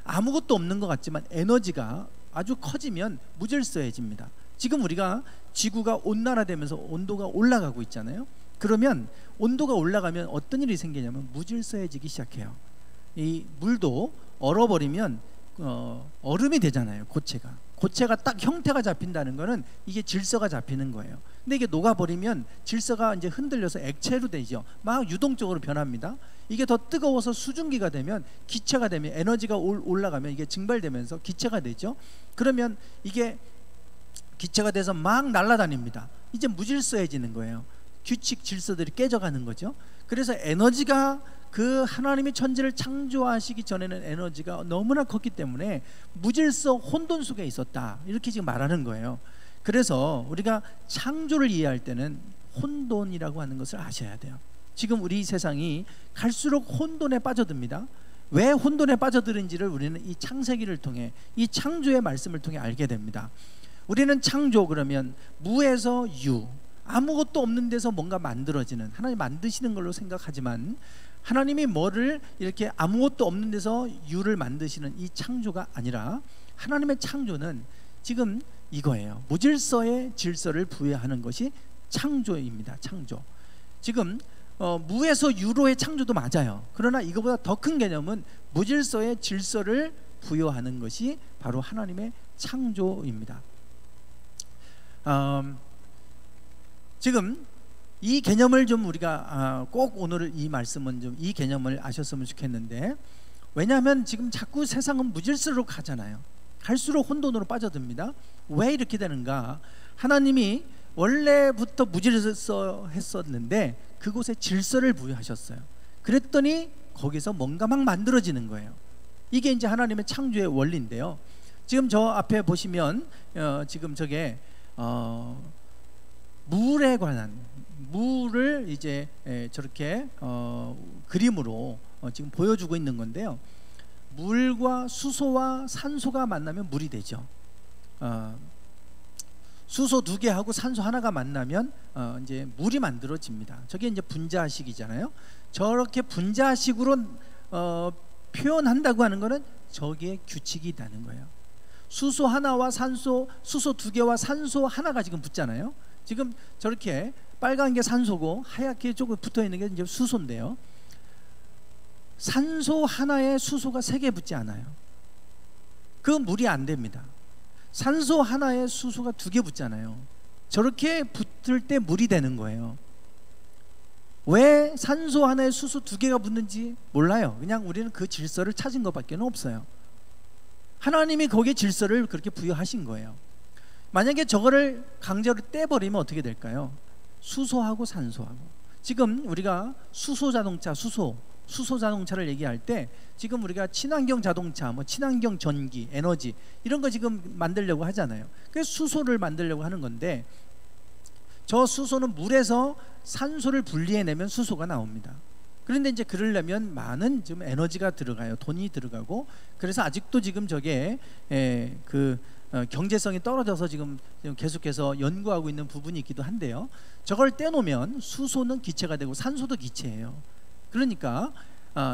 아무것도 없는 것 같지만 에너지가 아주 커지면 무질서해집니다. 지금 우리가 지구가 온난화되면서 온도가 올라가고 있잖아요. 그러면 온도가 올라가면 어떤 일이 생기냐면 무질서해지기 시작해요. 이 물도 얼어버리면 얼음이 되잖아요. 고체가 딱 형태가 잡힌다는 거는 이게 질서가 잡히는 거예요. 근데 이게 녹아버리면 질서가 이제 흔들려서 액체로 되죠. 막 유동적으로 변합니다. 이게 더 뜨거워서 수증기가 되면 기체가 되면 에너지가 올라가면 이게 증발되면서 기체가 되죠. 그러면 이게 기체가 돼서 막 날아다닙니다. 이제 무질서해지는 거예요. 규칙 질서들이 깨져가는 거죠. 그래서 에너지가 그 하나님이 천지를 창조하시기 전에는 에너지가 너무나 컸기 때문에 무질서 혼돈 속에 있었다, 이렇게 지금 말하는 거예요. 그래서 우리가 창조를 이해할 때는 혼돈이라고 하는 것을 아셔야 돼요. 지금 우리 세상이 갈수록 혼돈에 빠져듭니다. 왜 혼돈에 빠져드는지를 우리는 이 창세기를 통해, 이 창조의 말씀을 통해 알게 됩니다. 우리는 창조 그러면 무에서 유, 아무것도 없는 데서 뭔가 만들어지는, 하나님 만드시는 걸로 생각하지만 하나님이 뭐를 이렇게 아무것도 없는 데서 유를 만드시는 이 창조가 아니라, 하나님의 창조는 지금 이거예요. 무질서의 질서를 부여하는 것이 창조입니다. 창조. 지금 무에서 유로의 창조도 맞아요. 그러나 이거보다 더 큰 개념은 무질서의 질서를 부여하는 것이 바로 하나님의 창조입니다. 지금 이 개념을 좀 우리가 꼭 오늘 이 말씀은 좀 이 개념을 아셨으면 좋겠는데, 왜냐하면 지금 자꾸 세상은 무질서로 가잖아요. 갈수록 혼돈으로 빠져듭니다. 왜 이렇게 되는가? 하나님이 원래부터 무질서 했었는데 그곳에 질서를 부여하셨어요. 그랬더니 거기서 뭔가 막 만들어지는 거예요. 이게 이제 하나님의 창조의 원리인데요. 지금 저 앞에 보시면 지금 저게 물에 관한, 물을 이제 저렇게 그림으로 지금 보여주고 있는 건데요. 물과 수소와 산소가 만나면 물이 되죠. 수소 2개하고 산소 하나가 만나면 이제 물이 만들어집니다. 저게 이제 분자식이잖아요. 저렇게 분자식으로 표현한다고 하는 거는 저기에 규칙이 있다는 거예요. 수소 하나와 산소, 수소 2개와 산소 하나가 지금 붙잖아요. 지금 저렇게 빨간 게 산소고 하얗게 조금 붙어 있는 게 이제 수소인데요. 산소 하나에 수소가 3개 붙지 않아요. 그건 물이 안 됩니다. 산소 하나에 수소가 2개 붙잖아요. 저렇게 붙을 때 물이 되는 거예요. 왜 산소 하나에 수소 2개가 붙는지 몰라요. 그냥 우리는 그 질서를 찾은 것밖에 없어요. 하나님이 거기에 질서를 그렇게 부여하신 거예요. 만약에 저거를 강제로 떼버리면 어떻게 될까요? 수소하고 산소하고, 지금 우리가 수소 자동차, 수소 자동차를 얘기할 때 지금 우리가 친환경 자동차, 뭐 친환경 전기, 에너지 이런 거 지금 만들려고 하잖아요. 그래서 수소를 만들려고 하는 건데, 저 수소는 물에서 산소를 분리해내면 수소가 나옵니다. 그런데 이제 그러려면 많은 지금 에너지가 들어가요. 돈이 들어가고. 그래서 아직도 지금 저게 경제성이 떨어져서 지금 계속해서 연구하고 있는 부분이 있기도 한데요. 저걸 떼놓으면 수소는 기체가 되고 산소도 기체예요. 그러니까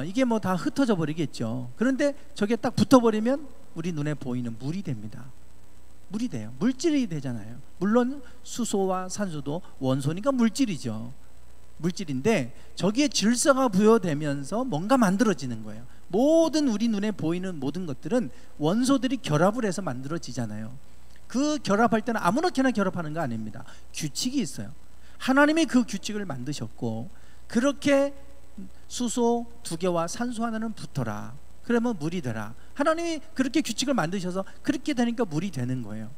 이게 뭐 다 흩어져 버리겠죠. 그런데 저게 딱 붙어버리면 우리 눈에 보이는 물이 됩니다. 물이 돼요. 물질이 되잖아요. 물론 수소와 산소도 원소니까 물질이죠. 물질인데 저기에 질서가 부여되면서 뭔가 만들어지는 거예요. 모든 우리 눈에 보이는 모든 것들은 원소들이 결합을 해서 만들어지잖아요. 그 결합할 때는 아무렇게나 결합하는 거 아닙니다. 규칙이 있어요. 하나님이 그 규칙을 만드셨고, 그렇게 수소 2개와 산소 하나는 붙어라, 그러면 물이 되라. 하나님이 그렇게 규칙을 만드셔서 그렇게 되니까 물이 되는 거예요.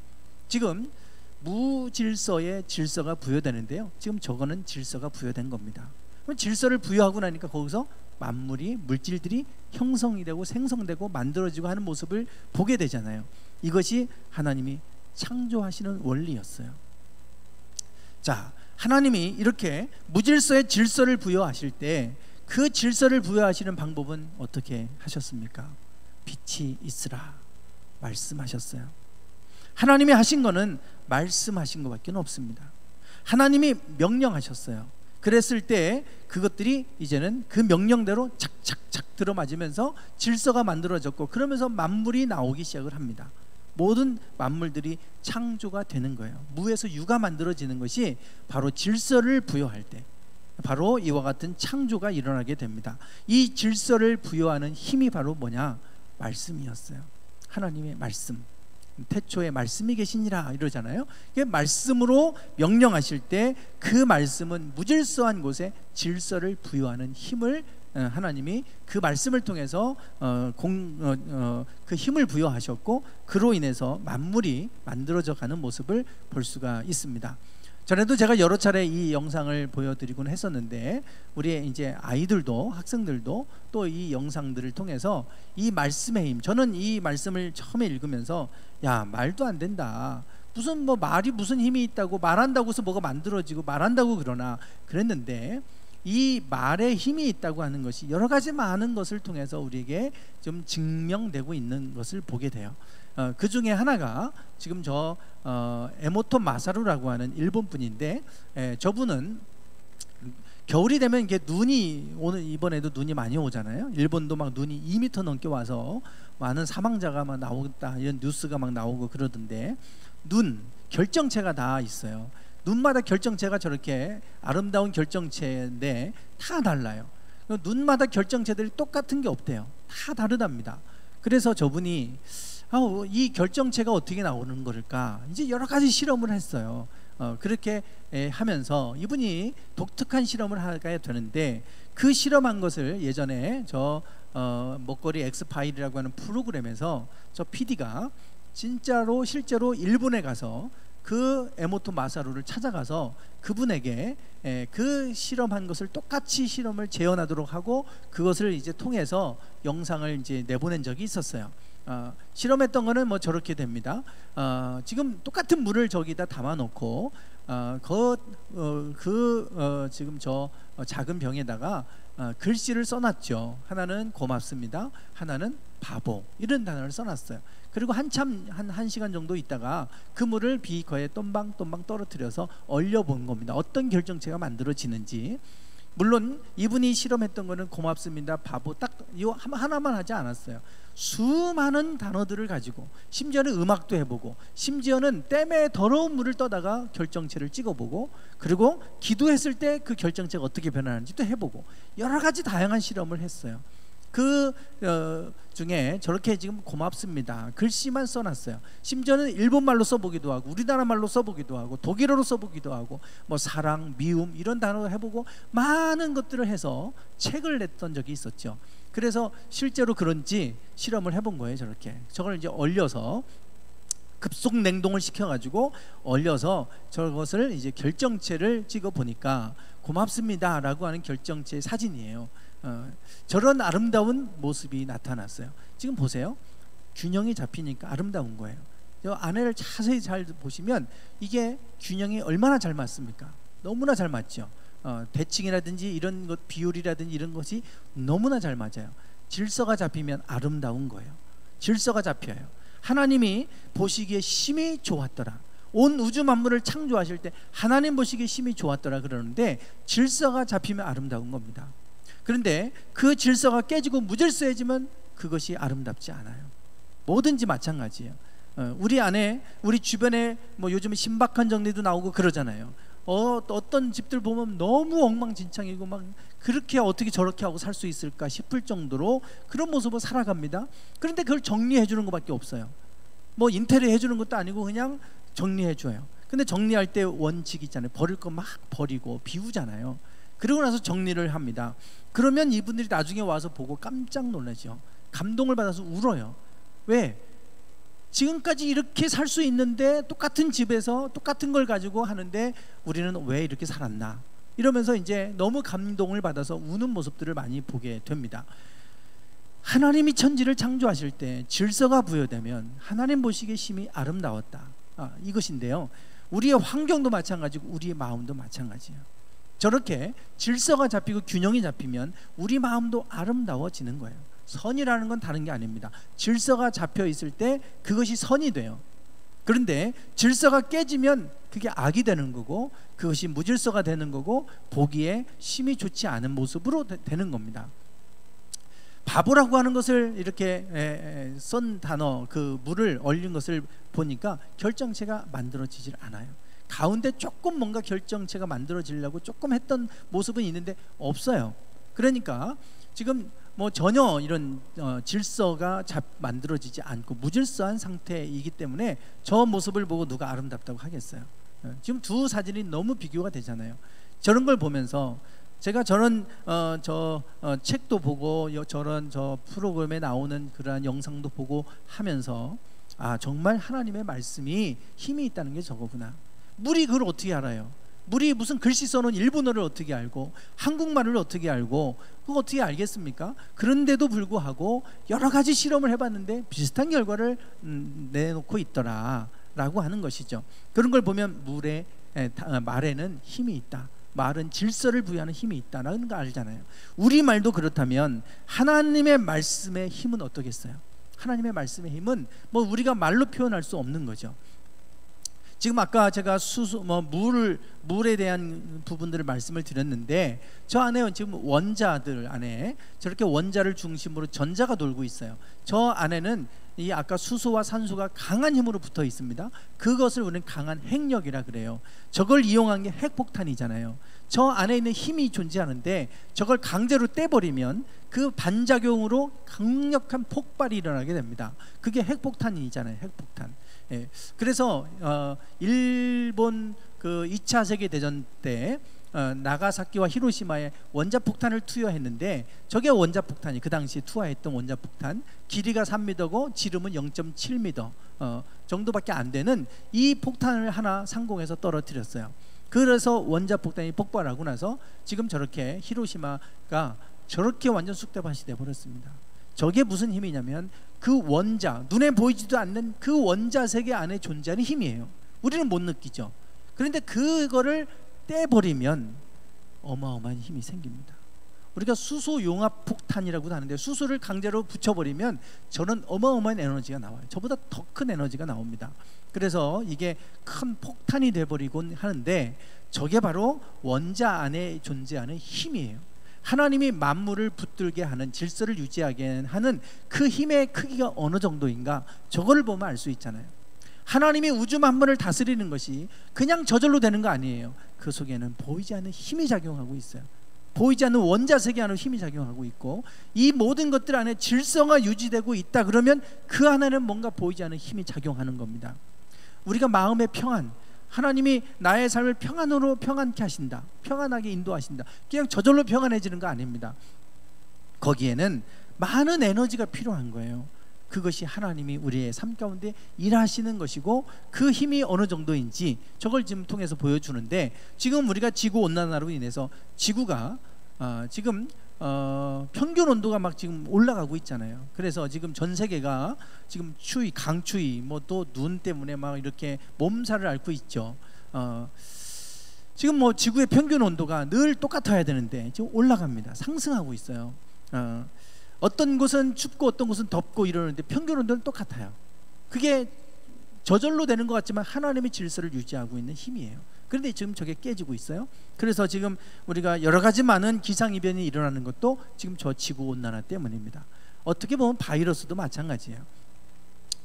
지금 무질서의 질서가 부여되는데요. 지금 저거는 질서가 부여된 겁니다. 그럼 질서를 부여하고 나니까 거기서 만물이, 물질들이 형성이 되고 생성되고 만들어지고 하는 모습을 보게 되잖아요. 이것이 하나님이 창조하시는 원리였어요. 자, 하나님이 이렇게 무질서의 질서를 부여하실 때 그 질서를 부여하시는 방법은 어떻게 하셨습니까? 빛이 있으라 말씀하셨어요. 하나님이 하신 거는 말씀하신 것밖에 없습니다. 하나님이 명령하셨어요. 그랬을 때 그것들이 이제는 그 명령대로 착착착 들어맞으면서 질서가 만들어졌고, 그러면서 만물이 나오기 시작을 합니다. 모든 만물들이 창조가 되는 거예요. 무에서 유가 만들어지는 것이 바로 질서를 부여할 때, 바로 이와 같은 창조가 일어나게 됩니다. 이 질서를 부여하는 힘이 바로 뭐냐? 말씀이었어요. 하나님의 말씀. 태초에 말씀이 계시니라 이러잖아요. 말씀으로 명령하실 때 그 말씀은 무질서한 곳에 질서를 부여하는 힘을 하나님이 그 말씀을 통해서 그 힘을 부여하셨고, 그로 인해서 만물이 만들어져 가는 모습을 볼 수가 있습니다. 전에도 제가 여러 차례 이 영상을 보여드리곤 했었는데 우리 이제 아이들도 학생들도 또 이 영상들을 통해서 이 말씀의 힘, 저는 이 말씀을 처음에 읽으면서 야, 말도 안 된다, 무슨 뭐 말이 무슨 힘이 있다고, 말한다고 해서 뭐가 만들어지고 말한다고 그러나 그랬는데, 이 말에 힘이 있다고 하는 것이 여러 가지 많은 것을 통해서 우리에게 좀 증명되고 있는 것을 보게 돼요. 그 중에 하나가 지금 저 에모토 마사루라고 하는 일본 분인데, 저분은 겨울이 되면 이게 눈이, 오늘 이번에도 눈이 많이 오잖아요. 일본도 막 눈이 2m 넘게 와서 많은 사망자가 막 나오겠다 이런 뉴스가 막 나오고 그러던데, 눈 결정체가 다 있어요. 눈마다 결정체가 저렇게 아름다운 결정체인데 다 달라요. 눈마다 결정체들이 똑같은 게 없대요. 다 다르답니다. 그래서 저분이 이 결정체가 어떻게 나오는 걸까, 이제 여러 가지 실험을 했어요. 그렇게 하면서 이분이 독특한 실험을 하게 되는데, 그 실험한 것을 예전에 저 먹거리 엑스파일이라고 하는 프로그램에서 저 PD가 진짜로 실제로 일본에 가서 그 에모토 마사루를 찾아가서 그분에게 그 실험한 것을 똑같이 실험을 재현하도록 하고 그것을 이제 통해서 영상을 이제 내보낸 적이 있었어요. 실험했던 거는 뭐 저렇게 됩니다. 지금 똑같은 물을 저기다 담아놓고 지금 저 작은 병에다가 글씨를 써놨죠. 하나는 고맙습니다, 하나는 바보, 이런 단어를 써놨어요. 그리고 한참 한 시간 정도 있다가 그 물을 비커에 똠방똠방 떨어뜨려서 얼려본 겁니다. 어떤 결정체가 만들어지는지. 물론 이분이 실험했던 거는 고맙습니다, 바보 딱 이거 하나만 하지 않았어요. 수많은 단어들을 가지고, 심지어는 음악도 해보고, 심지어는 댐에 더러운 물을 떠다가 결정체를 찍어보고, 그리고 기도했을 때 그 결정체가 어떻게 변하는지도 해보고, 여러 가지 다양한 실험을 했어요. 그 중에 저렇게 지금 고맙습니다 글씨만 써놨어요. 심지어는 일본말로 써보기도 하고, 우리나라 말로 써보기도 하고, 독일어로 써보기도 하고, 뭐 사랑, 미움 이런 단어를 해보고 많은 것들을 해서 책을 냈던 적이 있었죠. 그래서 실제로 그런지 실험을 해본 거예요. 저걸 이제 얼려서 급속 냉동을 시켜가지고 얼려서 저것을 이제 결정체를 찍어 보니까 고맙습니다 라고 하는 결정체 사진이에요. 저런 아름다운 모습이 나타났어요. 지금 보세요. 균형이 잡히니까 아름다운 거예요. 저 안에를 자세히 잘 보시면 이게 균형이 얼마나 잘 맞습니까? 너무나 잘 맞죠. 대칭이라든지 이런 것, 비율이라든지 이런 것이 너무나 잘 맞아요. 질서가 잡히면 아름다운 거예요. 질서가 잡혀요. 하나님이 보시기에 심히 좋았더라. 온 우주 만물을 창조하실 때 하나님 보시기에 심히 좋았더라 그러는데, 질서가 잡히면 아름다운 겁니다. 그런데 그 질서가 깨지고 무질서해지면 그것이 아름답지 않아요. 뭐든지 마찬가지예요. 우리 안에, 우리 주변에 뭐 요즘에 신박한 정리도 나오고 그러잖아요. 어떤 집들 보면 너무 엉망진창이고 막 그렇게 어떻게 저렇게 하고 살 수 있을까 싶을 정도로 그런 모습으로 살아갑니다. 그런데 그걸 정리해 주는 것밖에 없어요. 뭐 인테리어 해주는 것도 아니고 그냥 정리해 줘요. 근데 정리할 때 원칙이 있잖아요. 버릴 거 막 버리고 비우잖아요. 그러고 나서 정리를 합니다. 그러면 이분들이 나중에 와서 보고 깜짝 놀라죠. 감동을 받아서 울어요. 왜? 지금까지 이렇게 살 수 있는데, 똑같은 집에서 똑같은 걸 가지고 하는데 우리는 왜 이렇게 살았나, 이러면서 이제 너무 감동을 받아서 우는 모습들을 많이 보게 됩니다. 하나님이 천지를 창조하실 때 질서가 부여되면 하나님 보시기에 심히 아름다웠다, 이것인데요. 우리의 환경도 마찬가지고 우리의 마음도 마찬가지예요. 저렇게 질서가 잡히고 균형이 잡히면 우리 마음도 아름다워지는 거예요. 선이라는 건 다른 게 아닙니다. 질서가 잡혀 있을 때 그것이 선이 돼요. 그런데 질서가 깨지면 그게 악이 되는 거고, 그것이 무질서가 되는 거고, 보기에 심히 좋지 않은 모습으로 되는 겁니다. 바보라고 하는 것을 이렇게 쓴 단어, 그 물을 얼린 것을 보니까 결정체가 만들어지질 않아요. 가운데 조금 뭔가 결정체가 만들어지려고 조금 했던 모습은 있는데 없어요. 그러니까 지금 뭐 전혀 이런 질서가 만들어지지 않고 무질서한 상태이기 때문에 저 모습을 보고 누가 아름답다고 하겠어요. 지금 두 사진이 너무 비교가 되잖아요. 저런 걸 보면서 제가 저런 책도 보고 저런 저 프로그램에 나오는 그러한 영상도 보고 하면서, 아, 정말 하나님의 말씀이 힘이 있다는 게 저거구나. 물이 그걸 어떻게 알아요? 물이 무슨 글씨 써놓은 일본어를 어떻게 알고 한국말을 어떻게 알고 그거 어떻게 알겠습니까? 그런데도 불구하고 여러 가지 실험을 해봤는데 비슷한 결과를 내놓고 있더라 라고 하는 것이죠. 그런 걸 보면 말에는 힘이 있다, 말은 질서를 부여하는 힘이 있다는 거 알잖아요. 우리말도 그렇다면 하나님의 말씀의 힘은 어떠겠어요? 하나님의 말씀의 힘은 뭐 우리가 말로 표현할 수 없는 거죠. 지금 아까 제가 물에 대한 부분들을 말씀을 드렸는데 저 안에 지금 원자들 안에 저렇게 원자를 중심으로 전자가 돌고 있어요. 저 안에는 이 아까 수소와 산소가 강한 힘으로 붙어 있습니다. 그것을 우리는 강한 핵력이라 그래요. 저걸 이용한 게 핵폭탄이잖아요. 저 안에 있는 힘이 존재하는데 저걸 강제로 떼버리면 그 반작용으로 강력한 폭발이 일어나게 됩니다. 그게 핵폭탄이잖아요. 핵폭탄. 예. 그래서 일본 그 2차 세계대전 때 나가사키와 히로시마에 원자폭탄을 투여했는데 저게 원자폭탄이 그 당시 투하했던 원자폭탄 길이가 3m고 지름은 0.7m 정도밖에 안 되는 이 폭탄을 하나 상공에서 떨어뜨렸어요. 그래서 원자폭탄이 폭발하고 나서 지금 저렇게 히로시마가 저렇게 완전 쑥대밭이 돼버렸습니다. 저게 무슨 힘이냐면 그 원자, 눈에 보이지도 않는 그 원자 세계 안에 존재하는 힘이에요. 우리는 못 느끼죠. 그런데 그거를 떼버리면 어마어마한 힘이 생깁니다. 우리가 수소 용합 폭탄이라고도 하는데 수소를 강제로 붙여버리면 저는 어마어마한 에너지가 나와요. 저보다 더 큰 에너지가 나옵니다. 그래서 이게 큰 폭탄이 돼버리곤 하는데 저게 바로 원자 안에 존재하는 힘이에요. 하나님이 만물을 붙들게 하는, 질서를 유지하게 하는 그 힘의 크기가 어느 정도인가 저거를 보면 알 수 있잖아요. 하나님이 우주 만물을 다스리는 것이 그냥 저절로 되는 거 아니에요. 그 속에는 보이지 않는 힘이 작용하고 있어요. 보이지 않는 원자 세계 안에 힘이 작용하고 있고 이 모든 것들 안에 질서가 유지되고 있다 그러면 그 안에는 뭔가 보이지 않는 힘이 작용하는 겁니다. 우리가 마음의 평안, 하나님이 나의 삶을 평안으로 평안케 하신다, 평안하게 인도하신다, 그냥 저절로 평안해지는 거 아닙니다. 거기에는 많은 에너지가 필요한 거예요. 그것이 하나님이 우리의 삶 가운데 일하시는 것이고 그 힘이 어느 정도인지 저걸 지금 통해서 보여주는데 지금 우리가 지구온난화로 인해서 지구가 지금 평균 온도가 막 지금 올라가고 있잖아요. 그래서 지금 전 세계가 지금 추위, 강추위, 뭐 또 눈 때문에 막 이렇게 몸살을 앓고 있죠. 지금 뭐 지구의 평균 온도가 늘 똑같아야 되는데 지금 올라갑니다. 상승하고 있어요. 어떤 곳은 춥고 어떤 곳은 덥고 이러는데 평균 온도는 똑같아요. 그게 저절로 되는 것 같지만 하나님의 질서를 유지하고 있는 힘이에요. 그런데 지금 저게 깨지고 있어요. 그래서 지금 우리가 여러 가지 많은 기상이변이 일어나는 것도 지금 저 지구온난화 때문입니다. 어떻게 보면 바이러스도 마찬가지예요.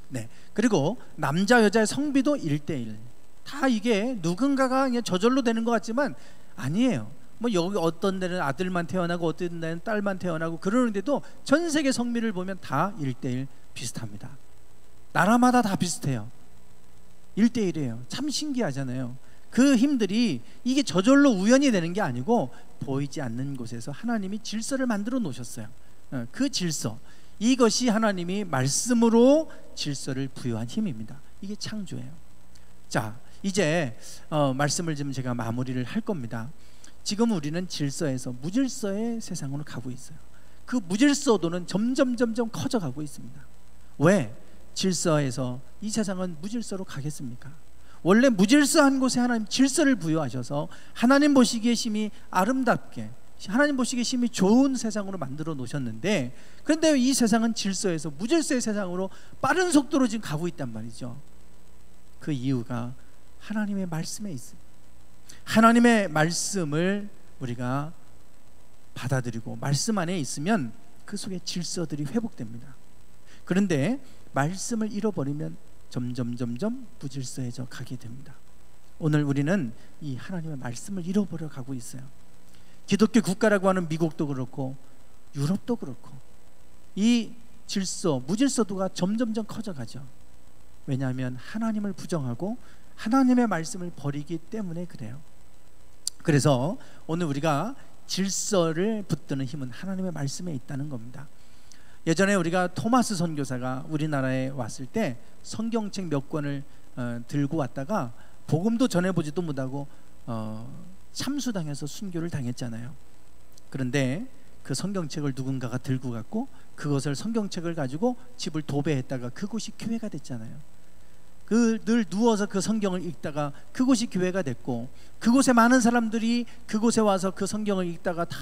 네. 그리고 남자 여자의 성비도 1:1. 다 이게 누군가가 그냥 저절로 되는 것 같지만 아니에요. 뭐 여기 어떤 데는 아들만 태어나고 어떤 데는 딸만 태어나고 그러는데도 전 세계 성비를 보면 다 1:1 비슷합니다. 나라마다 다 비슷해요. 1:1이에요. 참 신기하잖아요. 그 힘들이 이게 저절로 우연히 되는 게 아니고 보이지 않는 곳에서 하나님이 질서를 만들어 놓으셨어요. 그 질서, 이것이 하나님이 말씀으로 질서를 부여한 힘입니다. 이게 창조예요. 자, 이제 말씀을 좀 제가 마무리를 할 겁니다. 지금 우리는 질서에서 무질서의 세상으로 가고 있어요. 그 무질서도는 점점 커져가고 있습니다. 왜 질서에서 이 세상은 무질서로 가겠습니까? 원래 무질서한 곳에 하나님 질서를 부여하셔서 하나님 보시기에 심히 아름답게, 하나님 보시기에 심히 좋은 세상으로 만들어 놓으셨는데, 그런데 이 세상은 질서에서 무질서의 세상으로 빠른 속도로 지금 가고 있단 말이죠. 그 이유가 하나님의 말씀에 있습니다. 하나님의 말씀을 우리가 받아들이고 말씀 안에 있으면 그 속에 질서들이 회복됩니다. 그런데 말씀을 잃어버리면 점점 무질서해져 가게 됩니다. 오늘 우리는 이 하나님의 말씀을 잃어버려 가고 있어요. 기독교 국가라고 하는 미국도 그렇고 유럽도 그렇고 이 질서, 무질서도가 점점 커져가죠. 왜냐하면 하나님을 부정하고 하나님의 말씀을 버리기 때문에 그래요. 그래서 오늘 우리가 질서를 붙드는 힘은 하나님의 말씀에 있다는 겁니다. 예전에 우리가 토마스 선교사가 우리나라에 왔을 때 성경책 몇 권을 들고 왔다가 복음도 전해보지도 못하고 참수당해서 순교를 당했잖아요. 그런데 그 성경책을 누군가가 들고 갔고 그것을 성경책을 가지고 집을 도배했다가 그곳이 교회가 됐잖아요. 늘 누워서 그 성경을 읽다가 그곳이 교회가 됐고, 그곳에 많은 사람들이 그곳에 와서 그 성경을 읽다가 다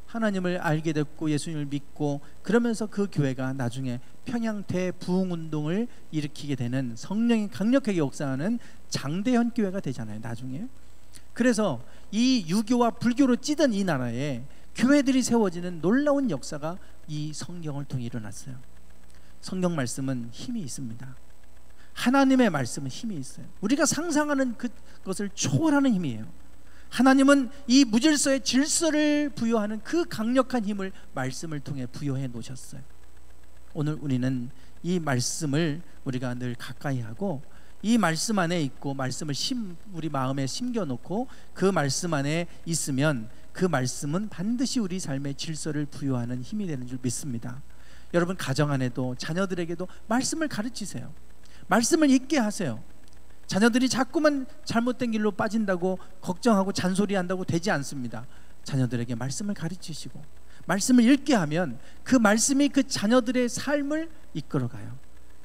하나님을 알게 됐고 예수님을 믿고, 그러면서 그 교회가 나중에 평양 대부흥운동을 일으키게 되는, 성령이 강력하게 역사하는 장대현 교회가 되잖아요 나중에. 그래서 이 유교와 불교로 찌든 이 나라에 교회들이 세워지는 놀라운 역사가 이 성경을 통해 일어났어요. 성경 말씀은 힘이 있습니다. 하나님의 말씀은 힘이 있어요. 우리가 상상하는 그것을 초월하는 힘이에요. 하나님은 이 무질서의 질서를 부여하는 그 강력한 힘을 말씀을 통해 부여해 놓으셨어요. 오늘 우리는 이 말씀을 우리가 늘 가까이 하고 이 말씀 안에 있고 말씀을 우리 마음에 심겨놓고 그 말씀 안에 있으면 그 말씀은 반드시 우리 삶의 질서를 부여하는 힘이 되는 줄 믿습니다. 여러분 가정 안에도 자녀들에게도 말씀을 가르치세요. 말씀을 읽게 하세요. 자녀들이 자꾸만 잘못된 길로 빠진다고 걱정하고 잔소리한다고 되지 않습니다. 자녀들에게 말씀을 가르치시고 말씀을 읽게 하면 그 말씀이 그 자녀들의 삶을 이끌어가요.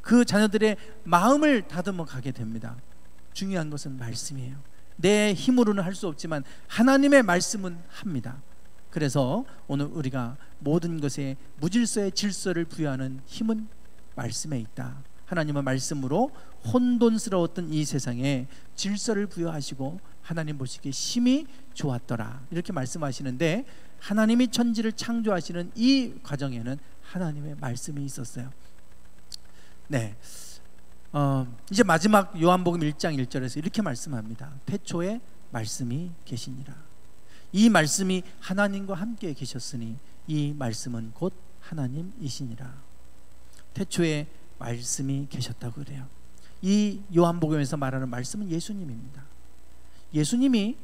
그 자녀들의 마음을 다듬어 가게 됩니다. 중요한 것은 말씀이에요. 내 힘으로는 할 수 없지만 하나님의 말씀은 합니다. 그래서 오늘 우리가 모든 것에 무질서의 질서를 부여하는 힘은 말씀에 있다. 하나님은 말씀으로 혼돈스러웠던 이 세상에 질서를 부여하시고 하나님 보시기에 심히 좋았더라 이렇게 말씀하시는데, 하나님이 천지를 창조하시는 이 과정에는 하나님의 말씀이 있었어요. 네, 이제 마지막 요한복음 1장 1절에서 이렇게 말씀합니다. 태초에 말씀이 계시니라. 이 말씀이 하나님과 함께 계셨으니 이 말씀은 곧 하나님이시니라. 태초에 말씀이 계셨다고 그래요. 이 요한복음에서 말하는 말씀은 예수님입니다. 예수님이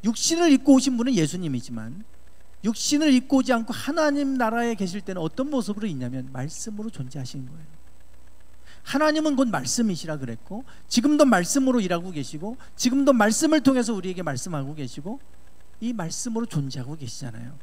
육신을 입고 오신 분은 예수님이지만 육신을 입고 오지 않고 하나님 나라에 계실 때는 어떤 모습으로 있냐면 말씀으로 존재하시는 거예요. 하나님은 곧 말씀이시라 그랬고 지금도 말씀으로 일하고 계시고 지금도 말씀을 통해서 우리에게 말씀하고 계시고 이 말씀으로 존재하고 계시잖아요.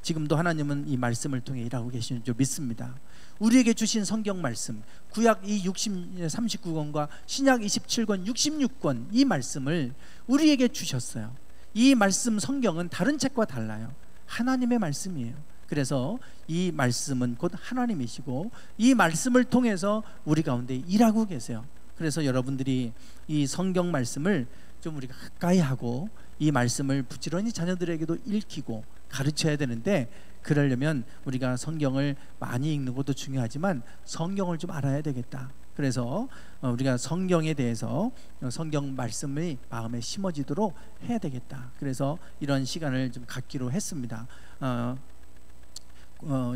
지금도 하나님은 이 말씀을 통해 일하고 계시는 줄 믿습니다. 우리에게 주신 성경 말씀, 구약 이 39권과 신약 27권, 66권 이 말씀을 우리에게 주셨어요. 이 말씀 성경은 다른 책과 달라요. 하나님의 말씀이에요. 그래서 이 말씀은 곧 하나님이시고 이 말씀을 통해서 우리 가운데 일하고 계세요. 그래서 여러분들이 이 성경 말씀을 좀 우리가 가까이 하고 이 말씀을 부지런히 자녀들에게도 읽히고 가르쳐야 되는데, 그러려면 우리가 성경을 많이 읽는 것도 중요하지만 성경을 좀 알아야 되겠다. 그래서 우리가 성경에 대해서 성경 말씀이 마음에 심어지도록 해야 되겠다. 그래서 이런 시간을 좀 갖기로 했습니다.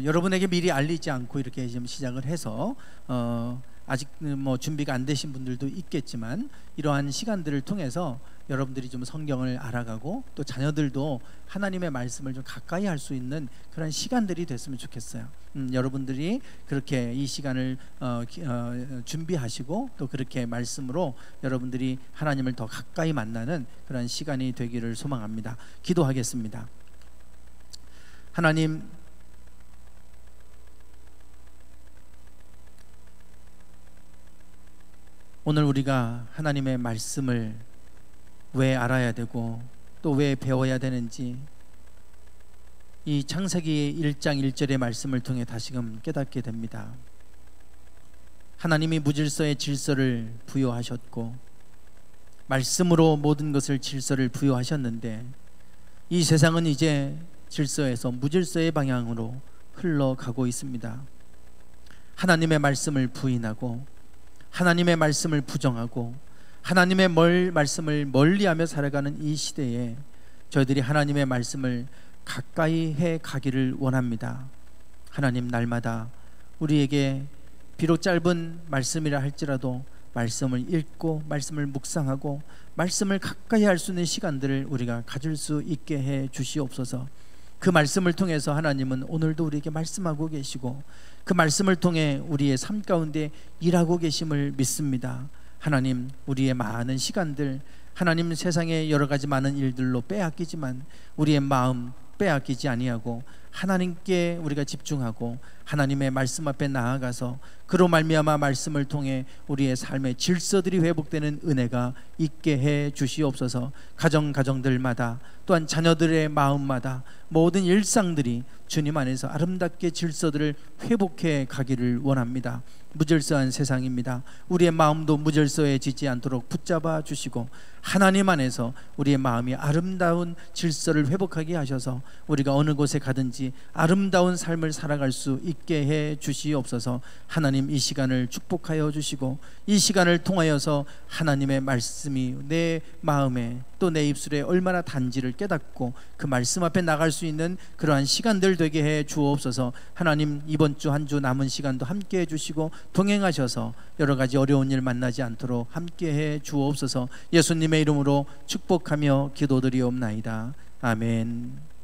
여러분에게 미리 알리지 않고 이렇게 좀 시작을 해서 아직 뭐 준비가 안 되신 분들도 있겠지만 이러한 시간들을 통해서 여러분들이 좀 성경을 알아가고 또 자녀들도 하나님의 말씀을 좀 가까이 할 수 있는 그런 시간들이 됐으면 좋겠어요. 여러분들이 그렇게 이 시간을 준비하시고 또 그렇게 말씀으로 여러분들이 하나님을 더 가까이 만나는 그런 시간이 되기를 소망합니다. 기도하겠습니다. 하나님, 오늘 우리가 하나님의 말씀을 왜 알아야 되고 또 왜 배워야 되는지 이 창세기 1장 1절의 말씀을 통해 다시금 깨닫게 됩니다. 하나님이 무질서의 질서를 부여하셨고 말씀으로 모든 것을 질서를 부여하셨는데 이 세상은 이제 질서에서 무질서의 방향으로 흘러가고 있습니다. 하나님의 말씀을 부인하고 하나님의 말씀을 부정하고 하나님의 말씀을 멀리하며 살아가는 이 시대에 저희들이 하나님의 말씀을 가까이 해 가기를 원합니다. 하나님, 날마다 우리에게 비록 짧은 말씀이라 할지라도 말씀을 읽고 말씀을 묵상하고 말씀을 가까이 할 수 있는 시간들을 우리가 가질 수 있게 해 주시옵소서. 그 말씀을 통해서 하나님은 오늘도 우리에게 말씀하고 계시고 그 말씀을 통해 우리의 삶 가운데 일하고 계심을 믿습니다. 하나님, 우리의 많은 시간들, 하나님, 세상의 여러 가지 많은 일들로 빼앗기지만 우리의 마음 빼앗기지 아니하고 하나님께 우리가 집중하고 하나님의 말씀 앞에 나아가서 그로 말미암아 말씀을 통해 우리의 삶의 질서들이 회복되는 은혜가 있게 해 주시옵소서. 가정들마다 또한 자녀들의 마음마다 모든 일상들이 주님 안에서 아름답게 질서들을 회복해 가기를 원합니다. 무질서한 세상입니다. 우리의 마음도 무질서해지지 않도록 붙잡아 주시고 하나님 안에서 우리의 마음이 아름다운 질서를 회복하게 하셔서 우리가 어느 곳에 가든지 아름다운 삶을 살아갈 수 있게 해 주시옵소서. 하나님, 이 시간을 축복하여 주시고 이 시간을 통하여서 하나님의 말씀이 내 마음에 또 내 입술에 얼마나 단지를 깨닫고 그 말씀 앞에 나갈 수 있는 그러한 시간들 되게 해 주옵소서. 하나님, 이번 주 한 주 남은 시간도 함께 해 주시고 동행하셔서 여러 가지 어려운 일 만나지 않도록 함께 해 주옵소서. 예수님의 이름으로 축복하며 기도드리옵나이다. 아멘.